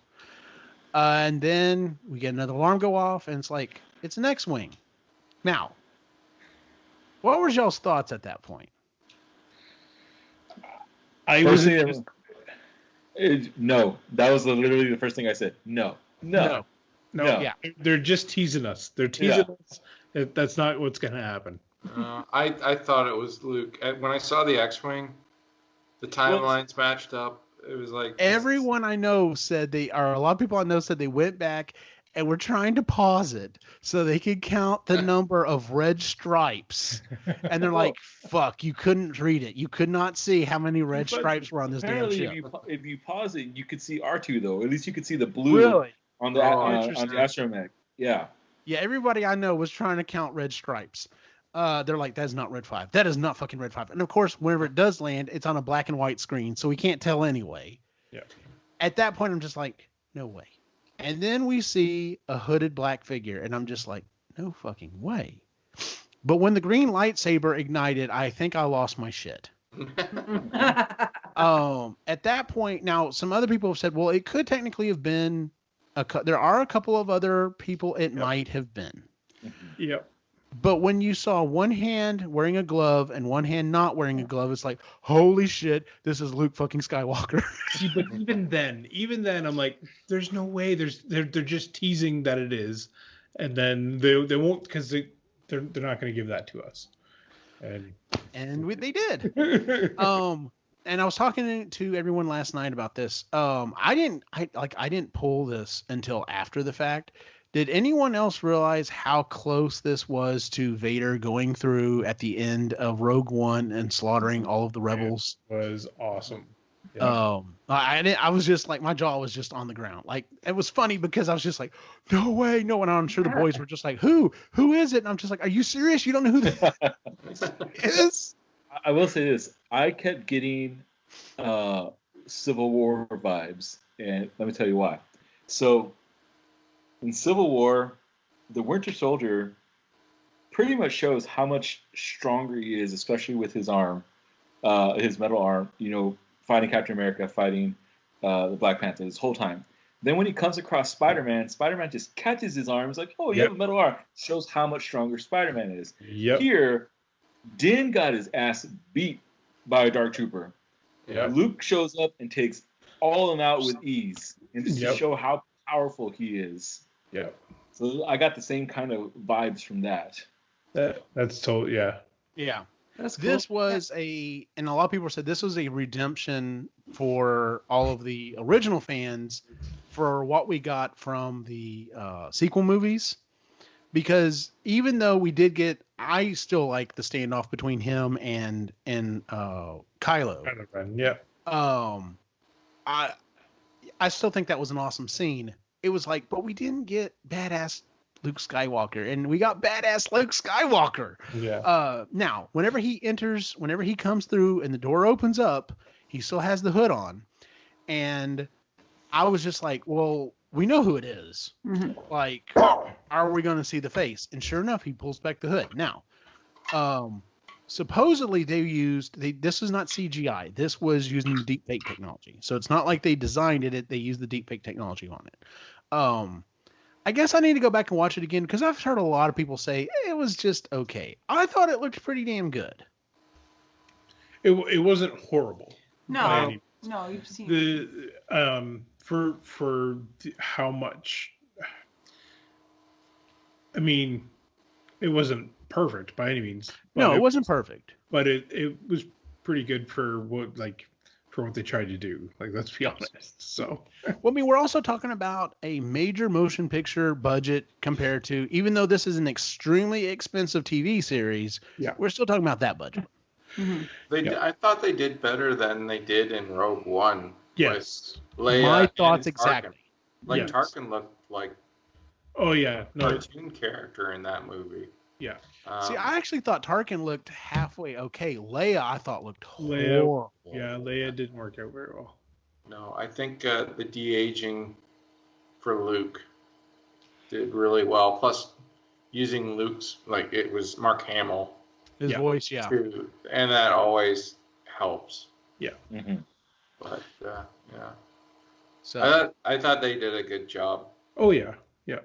And then we get another alarm go off, and it's like, it's an X-Wing. Now, what were y'all's thoughts at that point? No. That was literally the first thing I said. No. Yeah. They're just teasing us. They're teasing us. That's not what's going to happen. I thought it was Luke. When I saw the X-Wing, the timelines matched up. It was like... Everyone I know said a lot of people I know said they went back and were trying to pause it so they could count the number of red stripes. And they're like, fuck, you couldn't read it. You could not see how many red stripes were on this damn ship. If you pause it, you could see R2, though. At least you could see the blue on the astromech. Yeah. Yeah, everybody I know was trying to count red stripes. They're like, that's not Red 5. That is not fucking Red 5. And of course, whenever it does land, it's on a black and white screen, so we can't tell anyway. Yeah. At that point, I'm just like, no way. And then we see a hooded black figure, and I'm just like, no fucking way. But when the green lightsaber ignited, I think I lost my shit. At that point, now some other people have said, well, it could technically have been there are a couple of other people it might have been. Yep. But when you saw one hand wearing a glove and one hand not wearing a glove, it's like, holy shit, this is Luke fucking Skywalker. See, but even then, I'm like, there's no way. They're just teasing that it is, and then they won't, because they're not going to give that to us. And They did. And I was talking to everyone last night about this. I didn't pull this until after the fact. Did anyone else realize how close this was to Vader going through at the end of Rogue One and slaughtering all of the rebels? It was awesome. Yeah. I was just like, my jaw was just on the ground. Like, it was funny because I was just like, no way, no. And I'm sure the boys were just like, who is it? And I'm just like, are you serious? You don't know who that is? I will say this. I kept getting Civil War vibes, and let me tell you why. So, in Civil War, the Winter Soldier pretty much shows how much stronger he is, especially with his arm, his metal arm, fighting Captain America, fighting the Black Panther this whole time. Then when he comes across Spider-Man, Spider-Man just catches his arm. He's like, oh, you have a metal arm. Shows how much stronger Spider-Man is. Yep. Here, Din got his ass beat by a Dark Trooper. Yep. Luke shows up and takes all of them out with ease, and just to show how powerful he is. Yeah. So I got the same kind of vibes from that. That's totally, yeah. Yeah. That's cool. This was and a lot of people said this was a redemption for all of the original fans for what we got from the sequel movies. Because even though we did I still like the standoff between him and Kylo. Yeah. I still think that was an awesome scene. It was like, but we didn't get badass Luke Skywalker, and we got badass Luke Skywalker. Yeah. Now, whenever he comes through and the door opens up, he still has the hood on, and I was just like, well, we know who it is. Mhm. Like, are we going to see the face? And sure enough, he pulls back the hood. Now, supposedly this is not CGI. This was using deepfake technology. So it's not like they designed it. They used the deepfake technology on it. I guess I need to go back and watch it again because I've heard a lot of people say it was just okay. I thought it looked pretty damn good. It wasn't horrible. No, you've seen for how much. I mean, it wasn't perfect by any means. No, it wasn't perfect. But it was pretty good for what they tried to do. Like, let's be honest. So, well, I mean, we're also talking about a major motion picture budget compared to, even though this is an extremely expensive TV series, we're still talking about that budget. Mm-hmm. I thought they did better than they did in Rogue One. Yes. With Leia my thoughts and exactly. Tarkin. Yes. Tarkin looked like a cartoon character in that movie. Yeah. See, I actually thought Tarkin looked halfway okay. Leia, I thought looked horrible. Leia didn't work out very well. No, I think the de-aging for Luke did really well. Plus, using Luke's, like, it was Mark Hamill. His voice, too, and that always helps. Yeah. Mm-hmm. But, yeah. So I thought they did a good job. Oh, yeah. Yeah.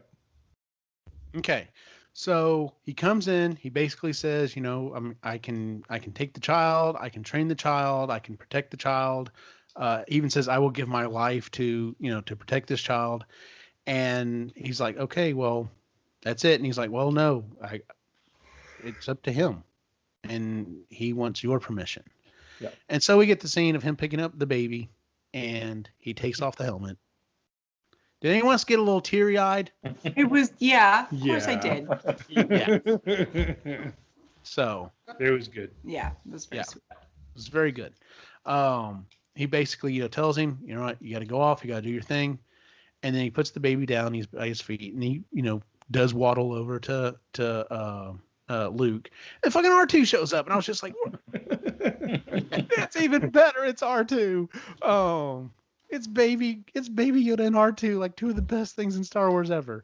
Okay. So he comes in, he basically says, I can take the child, I can train the child, I can protect the child. Even says, I will give my life to protect this child. And he's like, okay, well, that's it. And he's like, well, no, it's up to him. And he wants your permission. Yeah. And so we get the scene of him picking up the baby and he takes off the helmet. Did anyone else get a little teary-eyed? It was, of course I did. Yeah. So. It was good. Yeah, it was very sweet. It was very good. He basically, tells him, you know what, you got to go off, you got to do your thing. And then he puts the baby down, he's by his feet, and he, does waddle over to Luke. And fucking R2 shows up, and I was just like, that's even better, it's R2. It's baby Yoda and R2, like two of the best things in Star Wars ever.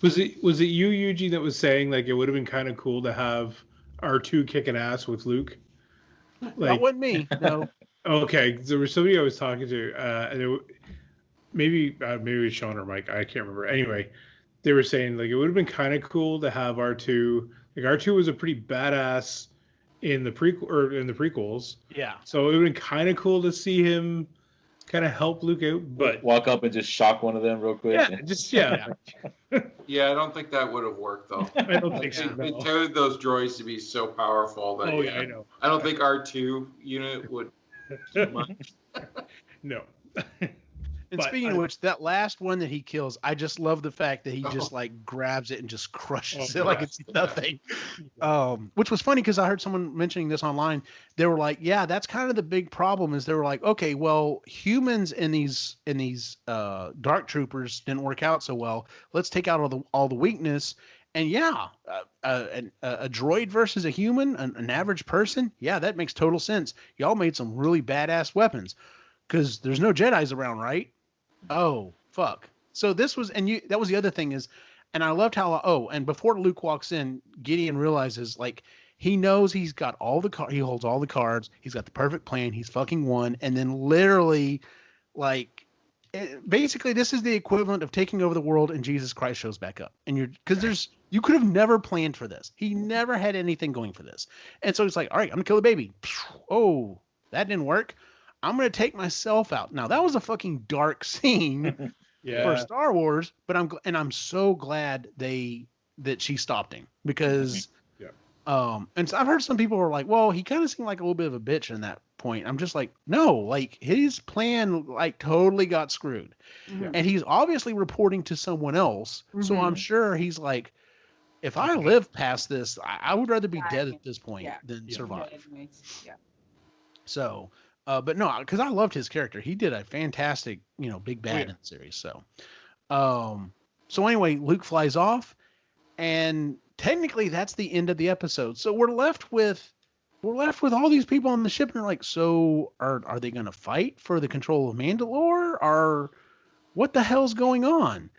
Was it you, Yuji, that was saying like it would have been kind of cool to have R2 kicking ass with Luke? Like, that wasn't me. No. Okay, there was somebody I was talking to, and maybe it was Sean or Mike. I can't remember. Anyway, they were saying like it would have been kind of cool to have R2. Like R2 was a pretty badass in the prequels. Yeah. So it would have been kind of cool to see him kind of help Luke out, but walk up and just shock one of them real quick. Yeah. Yeah, I don't think that would have worked though. I don't think so. It towed those droids to be so powerful that I know. I don't think R2 unit would do much. No. And speaking of which, that last one that he kills, I just love the fact that he just like grabs it and just crushes it like it's nothing. Which was funny because I heard someone mentioning this online. They were like, "Yeah, that's kind of the big problem." Is they were like, "Okay, well, humans in these dark troopers didn't work out so well. Let's take out all the weakness." And yeah, a droid versus a human, an average person, yeah, that makes total sense. Y'all made some really badass weapons because there's no Jedis around, right? Oh, fuck. So this was, that was the other thing is, and I loved how, and before Luke walks in, Gideon realizes, like, he knows he's got he holds all the cards, he's got the perfect plan, he's fucking won, and then literally, like, basically this is the equivalent of taking over the world and Jesus Christ shows back up. And you could have never planned for this. He never had anything going for this. And so he's like, all right, I'm gonna kill the baby. Oh, that didn't work. I'm going to take myself out. Now that was a fucking dark scene for Star Wars, but I'm so glad that she stopped him because, and so I've heard some people were like, well, he kind of seemed like a little bit of a bitch in that point. I'm just like, no, like his plan, like totally got screwed and he's obviously reporting to someone else. So I'm sure he's like, if I live past this, I would rather be dead at this point than survive. Yeah. So, but no, because I loved his character. He did a fantastic, big bad in the series. So, so anyway, Luke flies off, and technically that's the end of the episode. So we're left with all these people on the ship, and they're like, so are they going to fight for the control of Mandalore, or what the hell's going on?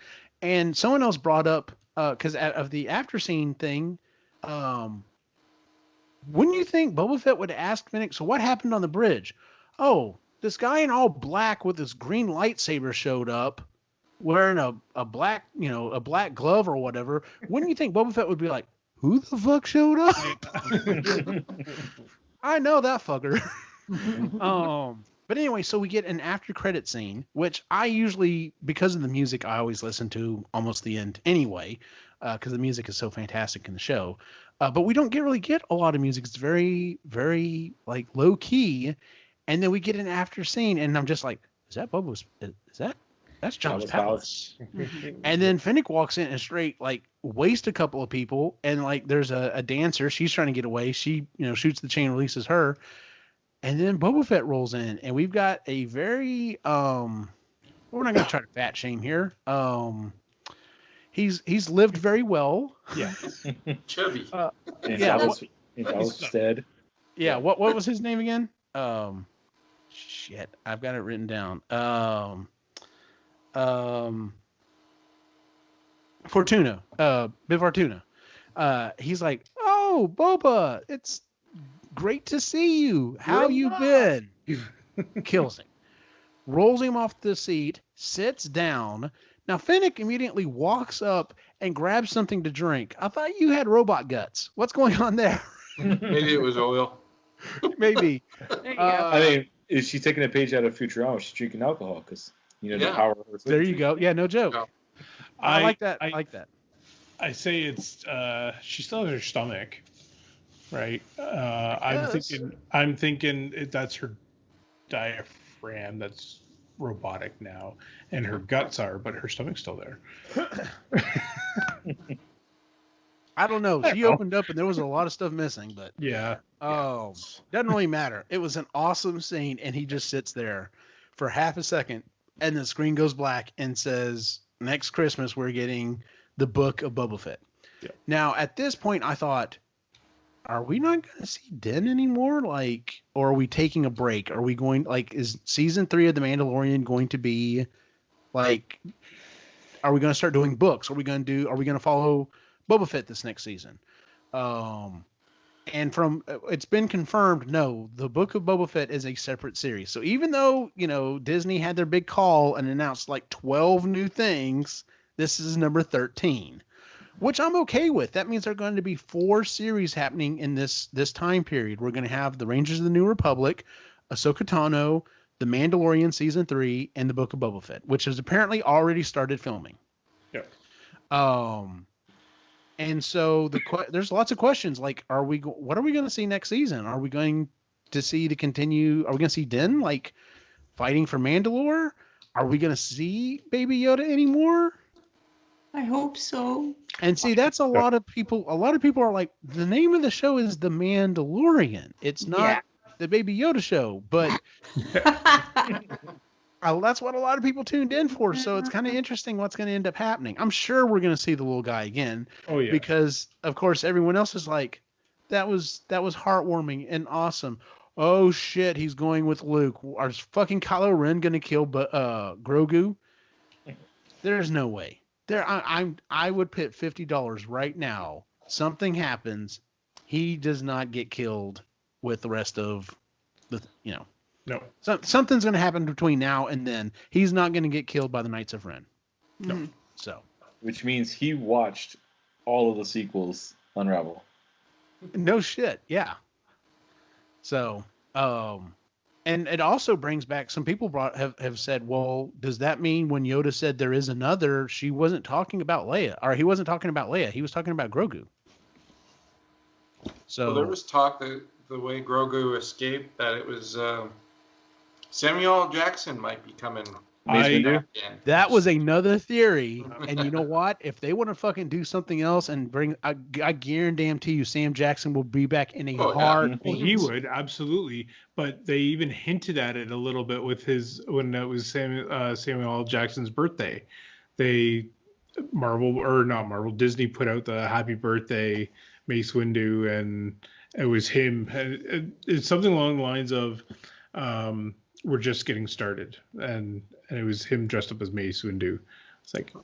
And someone else brought up, because of the after scene thing, wouldn't you think Boba Fett would ask Fennec, so what happened on the bridge? Oh, this guy in all black with this green lightsaber showed up wearing a black, a black glove or whatever. Wouldn't you think Boba Fett would be like, who the fuck showed up? I know that fucker. But anyway, so we get an after credit scene, which I usually, because of the music, I always listen to almost the end anyway, because the music is so fantastic in the show. But we don't really get a lot of music. It's very, very like low key. And then we get an after scene, and I'm just like, is that Boba's? That's Jabba's palace? And then Fennec walks in and straight like waste a couple of people, and like there's a dancer. She's trying to get away. She shoots the chain, releases her, and then Boba Fett rolls in, and we've got a very we're not gonna try to fat shame here. He's lived very well. Yeah. Chubby. Instead. Yeah. What was his name again? Shit, I've got it written down. Fortuna. Bib Fortuna. He's like, oh, Boba, it's great to see you. How you been? Kills him. Rolls him off the seat, sits down. Now, Fennec immediately walks up and grabs something to drink. I thought you had robot guts. What's going on there? Maybe it was oil. Maybe. There you go. I mean, is she taking a page out of Futurama? She's drinking alcohol because the power of her. There you go. Yeah, no joke. Yeah. I like that. I like that. I say it's she still has her stomach, right? I'm thinking that's her diaphragm that's robotic now, and her guts are, but her stomach's still there. I don't know. She opened up and there was a lot of stuff missing, but Yeah. doesn't really matter. It was an awesome scene, and he just sits there for half a second, and the screen goes black and says, "Next Christmas we're getting the book of Boba Fett." Yeah. Now at this point, I thought, are we not going to see Den anymore? Like, or are we taking a break? Are we going, like, is season 3 of The Mandalorian going to be like, are we going to start doing books? Are we going to follow Boba Fett this next season? And from it's been confirmed, no, the Book of Boba Fett is a separate series. So even though Disney had their big call and announced like 12 new things, This is number 13, which I'm okay with. That means there are going to be 4 series happening in this time period. We're going to have the Rangers of the New Republic, Ahsoka Tano, the Mandalorian season 3, and the Book of Boba Fett, which has apparently already started filming. Yeah. And so there's lots of questions like, what are we going to see next season? Are we going to see are we going to see Din like fighting for Mandalore? Are we going to see Baby Yoda anymore? I hope so. And see, that's a lot of people are like, the name of the show is The Mandalorian. It's not the Baby Yoda show, but that's what a lot of people tuned in for. So it's kind of interesting what's going to end up happening. I'm sure we're going to see the little guy again. Oh yeah. Because of course everyone else is like, that was heartwarming and awesome. Oh shit, he's going with Luke. Are fucking Kylo Ren going to kill Grogu? There's no way. I would put $50 right now. Something happens, he does not get killed with the rest of the, No. Something's going to happen between now and then. He's not going to get killed by the Knights of Ren. No. So. Which means he watched all of the sequels unravel. No shit. Yeah. So, and it also brings back, some people have said, well, does that mean when Yoda said there is another, she wasn't talking about Leia, or he wasn't talking about Leia, he was talking about Grogu. So well, there was talk that the way Grogu escaped, that it was Samuel L. Jackson might be coming. That was another theory, and you know what? If they want to fucking do something else and bring, I guarantee you, Sam Jackson will be back in a heartbeat. Well, he would absolutely, but they even hinted at it a little bit with when it was Samuel L. Jackson's birthday. Disney put out the Happy Birthday Mace Windu, and it was him. It's something along the lines of, we're just getting started, and it was him dressed up as Mace Windu. It's like,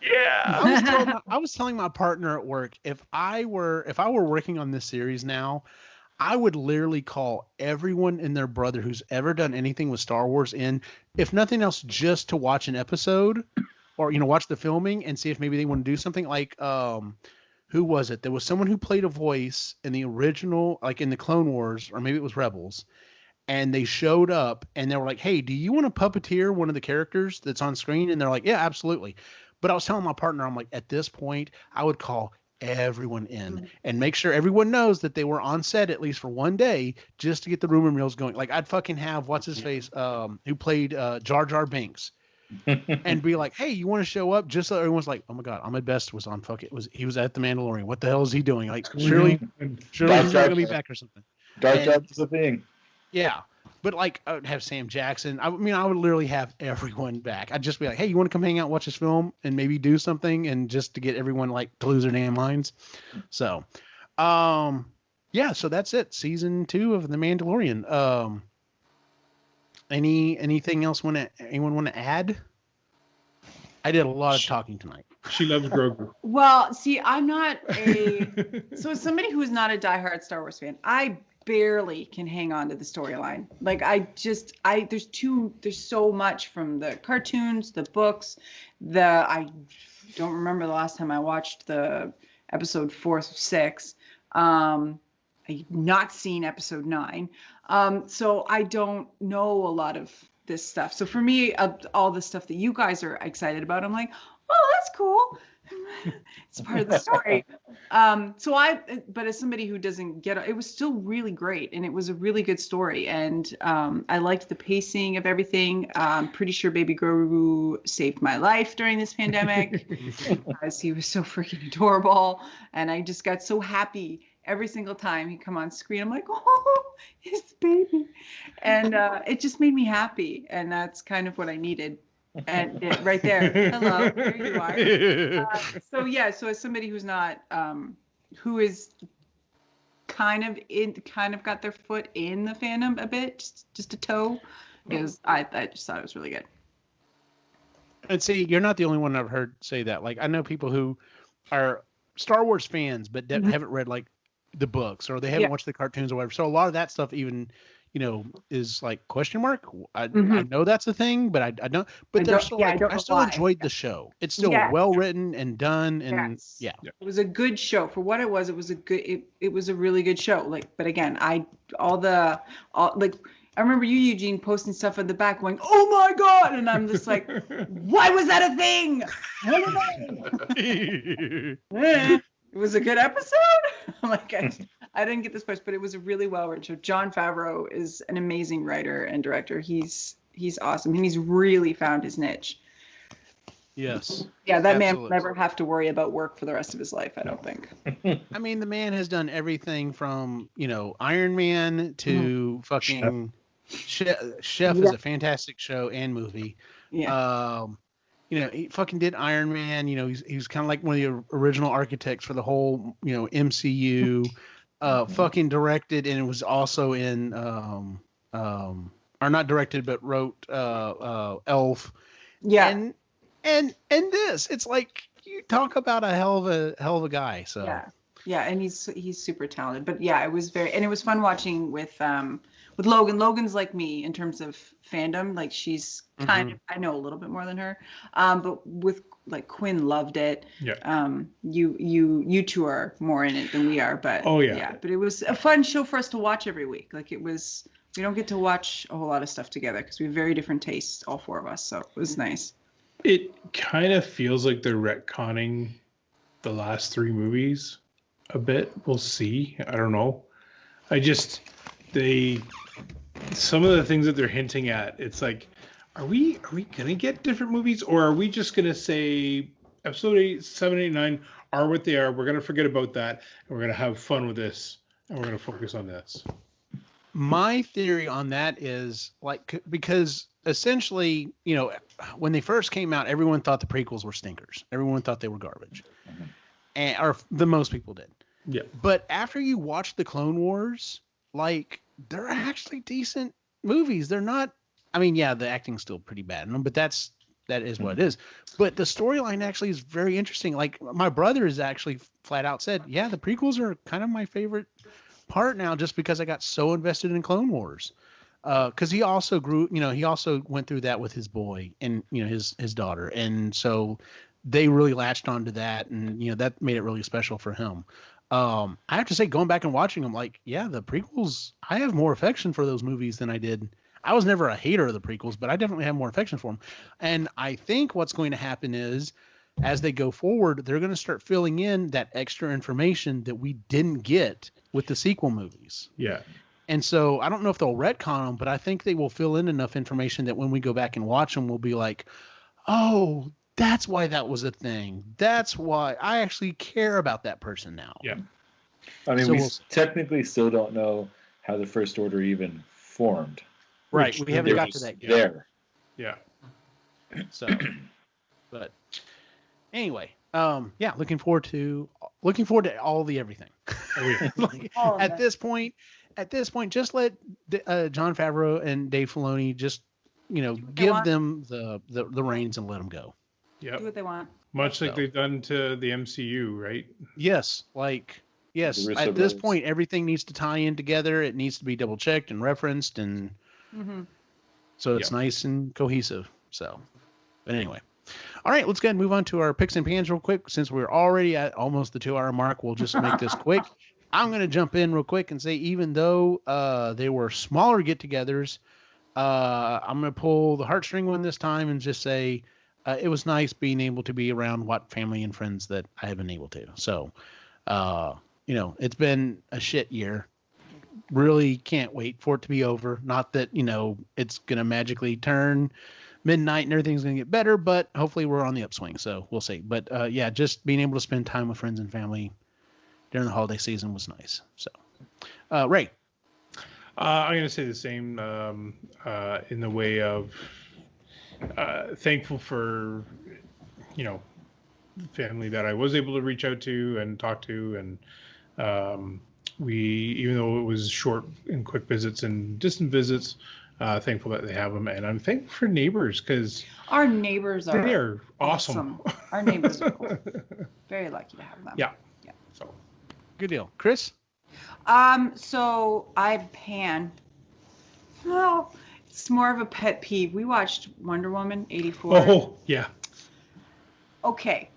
yeah. I was telling my partner at work, if I were working on this series now, I would literally call everyone and their brother who's ever done anything with Star Wars in, if nothing else, just to watch an episode, or watch the filming and see if maybe they want to do something. Like, who was it? There was someone who played a voice in the original, like in the Clone Wars, or maybe it was Rebels. And they showed up and they were like, hey, do you want to puppeteer one of the characters that's on screen? And they're like, yeah, absolutely. But I was telling my partner, I'm like, at this point, I would call everyone in and make sure everyone knows that they were on set at least for one day, just to get the rumor mills going. Like, I'd fucking have, what's his face, who played Jar Jar Binks, and be like, hey, you want to show up? Just so everyone's like, oh my God, Ahmed Best was on he was at the Mandalorian. What the hell is he doing? Like, surely he's not going to be back or something. Dark Jar's a thing. Yeah, but like, I would have Sam Jackson. I mean, I would literally have everyone back. I'd just be like, hey, you want to come hang out, watch this film, and maybe do something, and just to get everyone like to lose their damn minds. So, yeah, so that's it. Season 2 of The Mandalorian. Anything else anyone want to add? I did a lot of talking tonight. She loves Grogu. Well, see, I'm not so as somebody who's not a diehard Star Wars fan, I barely can hang on to the storyline. Like, there's so much from the cartoons, the books, I don't remember the last time I watched the episode 4 or 6. I've not seen episode 9. So I don't know a lot of this stuff. So for me, all the stuff that you guys are excited about, I'm like, oh, that's cool. It's part of the story. But as somebody who doesn't get it, was still really great, and it was a really good story, and I liked the pacing of everything. I'm pretty sure Baby Grogu saved my life during this pandemic because he was so freaking adorable, and I just got so happy every single time he'd come on screen. I'm like, oh, it's the baby, and it just made me happy, and that's kind of what I needed. And right there, hello, there you are. So as somebody who's not, who is kind of got their foot in the fandom a bit, just a toe, because I just thought it was really good. And see, you're not the only one I've heard say that. Like, I know people who are Star Wars fans, but haven't read like the books, or they haven't watched the cartoons or whatever. So a lot of that stuff, even is like question mark. I Mhm. know that's a thing, but I don't. But I they're don't- still yeah, I like don't I know still why. enjoyed the show. It's still Yes. well written and done, and Yes. yeah. It was a good show for what it was. It was a good. It was a really good show. Like, but again, I remember you, Eugene, posting stuff in the back, going, "Oh my god!" And I'm just like, "Why was that a thing?" It was a good episode. I'm like, I didn't get this push, but it was a really well written show. Jon Favreau is an amazing writer and director. He's awesome, and he's really found his niche. Yes. Yeah, that man will Absolutely. never have to worry about work for the rest of his life, I don't think. I mean, the man has done everything from Iron Man to fucking Chef is a fantastic show and movie. Yeah. He fucking did Iron Man. He's kind of like one of the original architects for the whole MCU. Fucking directed, and it was also in or not directed, but wrote Elf. Yeah. And this, it's like you talk about a hell of a guy. So Yeah, and he's super talented. But yeah, it was fun watching with Logan. Logan's like me in terms of fandom. Like she's kind of, I know a little bit more than her. But with like Quinn loved it. Yeah. You two are more in it than we are, but but it was a fun show for us to watch every week. Like we don't get to watch a whole lot of stuff together because we have very different tastes, all four of us. So it was nice. It kind of feels like they're retconning the last three movies a bit. We'll see. I don't know. Some of the things that they're hinting at, it's like, are we gonna get different movies, or are we just gonna say episode 8, 7, 8, 9 are what they are? We're gonna forget about that, and we're gonna have fun with this, and we're gonna focus on this. My theory on that is because essentially, when they first came out, everyone thought the prequels were stinkers. Everyone thought they were garbage, or the most people did. Yeah. But after you watch the Clone Wars, they're actually decent movies. They're not. I mean, yeah, the acting's still pretty bad in them, but that is what it is. But the storyline actually is very interesting. Like my brother has actually flat out said, yeah, the prequels are kind of my favorite part now, just because I got so invested in Clone Wars. Because he also he also went through that with his boy and his daughter, and so they really latched onto that, and that made it really special for him. I have to say, going back and watching them, the prequels, I have more affection for those movies than I did. I was never a hater of the prequels, but I definitely have more affection for them. And I think what's going to happen is, as they go forward, they're going to start filling in that extra information that we didn't get with the sequel movies. Yeah. And so I don't know if they'll retcon them, but I think they will fill in enough information that when we go back and watch them, we'll be like, oh, that's why that was a thing. That's why I actually care about that person now. Yeah. I mean, So we technically still don't know how the First Order even formed. Right. We haven't got to that yet. There. Yeah. So, but anyway, looking forward to all the everything. Oh, yeah. At this point, just let Jon Favreau and Dave Filoni just give them the reins and let them go. Yeah. Do what they want. Much like they've done to the MCU, right? Yes, at this point, everything needs to tie in together. It needs to be double checked and referenced, and so it's nice and cohesive. So, but anyway. All right, let's go ahead and move on to our picks and pans real quick. Since we're already at almost the 2-hour mark, we'll just make this quick. I'm going to jump in real quick and say, even though they were smaller get-togethers, I'm going to pull the heartstring one this time and just say it was nice being able to be around what family and friends that I have been able to. So, it's been a shit year. Really can't wait for it to be over. Not that, it's going to magically turn midnight and everything's going to get better, but hopefully we're on the upswing. So we'll see. But just being able to spend time with friends and family during the holiday season was nice. So, Ray. I'm going to say the same in the way of thankful for, family that I was able to reach out to and talk to. And even though it was short and quick visits and distant visits, thankful that they have them. And I'm thankful for neighbors because our neighbors are awesome. Our neighbors are cool. Very lucky to have them. Yeah. Good deal. Chris? So I pan. No, it's more of a pet peeve. We watched Wonder Woman 84. Oh, yeah. Okay.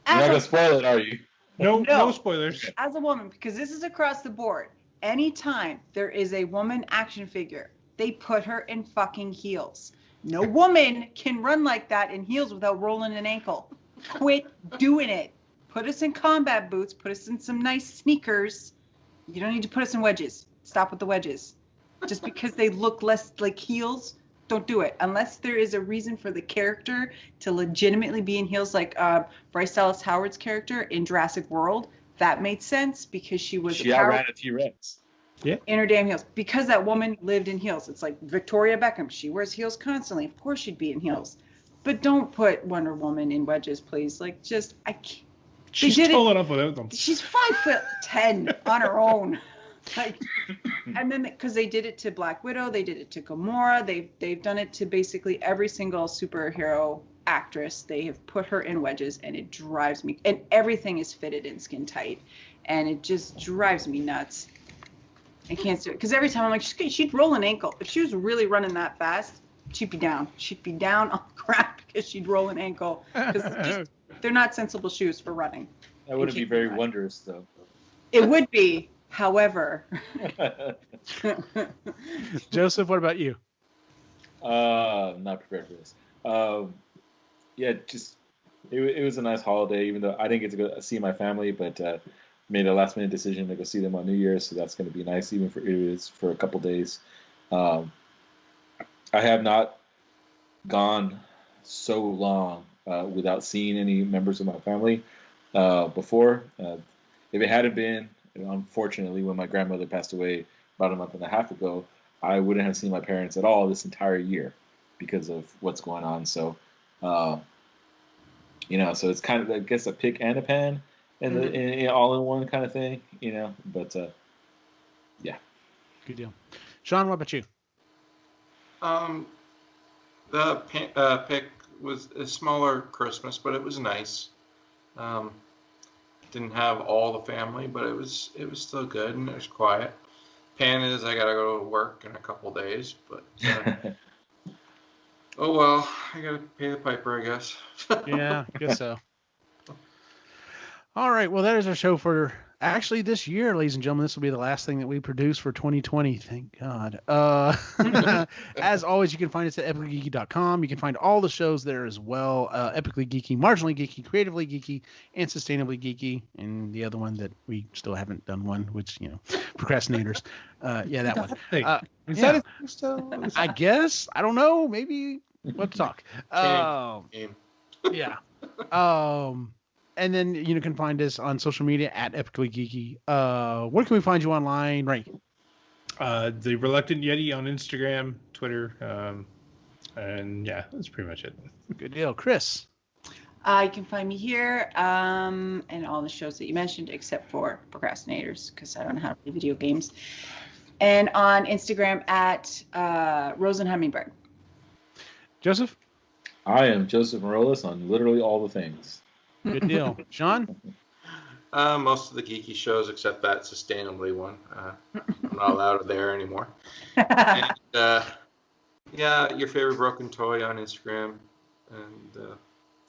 You're not As gonna a, spoil it, are you? No spoilers. as a woman, because this is across the board, anytime there is a woman action figure, they put her in fucking heels. No woman can run like that in heels without rolling an ankle. Quit doing it. Put us in combat boots. Put us in some nice sneakers. You don't need to put us in wedges. Stop with the wedges. Just because they look less like heels, don't do it. Unless there is a reason for the character to legitimately be in heels, like Bryce Dallas Howard's character in Jurassic World. That made sense because she was She outran a T-Rex. in her damn heels. Because that woman lived in heels. It's like Victoria Beckham. She wears heels constantly. Of course she'd be in heels. But don't put Wonder Woman in wedges, please. Like, just, I can't. She's tall enough without them. She's 5'10" on her own. Like, and then because they did it to Black Widow, they did it to Gamora, they've done it to basically every single superhero actress. They have put her in wedges, and it drives me. And everything is fitted in skin tight, and it just drives me nuts. I can't do it because every time I'm like, she'd roll an ankle. If she was really running that fast, she'd be down. She'd be down on the ground because she'd roll an ankle. Because they're not sensible shoes for running. That wouldn't be very wondrous, though. It would be. However, Joseph, what about you? I'm not prepared for this. Yeah, just it was a nice holiday, even though I didn't get to go see my family, but made a last minute decision to go see them on New Year's, so that's going to be nice, even for it is for a couple days. I have not gone so long without seeing any members of my family before. If it hadn't been, unfortunately, when my grandmother passed away about a month and a half ago, I wouldn't have seen my parents at all this entire year because of what's going on. So, so it's kind of, I guess, a pick and a pan and in all in one kind of thing, but yeah. Good deal. Sean, what about you? The pick was a smaller Christmas, but it was nice. Didn't have all the family, but it was still good and it was quiet. Pan is I gotta go to work in a couple days, but oh well, I gotta pay the piper, I guess. Yeah, I guess so. All right, well, that is our show for actually this year, ladies and gentlemen. This will be the last thing that we produce for 2020. Thank God. As always, you can find us at epicallygeeky.com. You can find all the shows there as well. Epically Geeky, Marginally Geeky, Creatively Geeky, and Sustainably Geeky. And the other one that we still haven't done one, which, Procrastinators. Yeah, that one. Is that I guess. I don't know. Maybe we'll have to talk. Game. Yeah. And then you can find us on social media at Epically Geeky. Where can we find you online, Ray? The Reluctant Yeti on Instagram, Twitter, and yeah, that's pretty much it. Good deal. Chris? You can find me here and all the shows that you mentioned, except for Procrastinators, because I don't know how to play video games. And on Instagram at Rose and Hummingbird. Joseph? I am Joseph Morales on literally all the things. Good deal. Sean? Most of the geeky shows except that Sustainably one. I'm not allowed there anymore. And, yeah, your favorite broken toy on Instagram and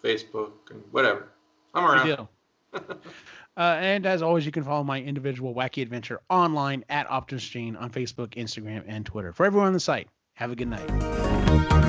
Facebook and whatever. I'm around. Good deal. And as always, you can follow my individual wacky adventure online at Optimus Gene on Facebook, Instagram, and Twitter. For everyone on the site, have a good night.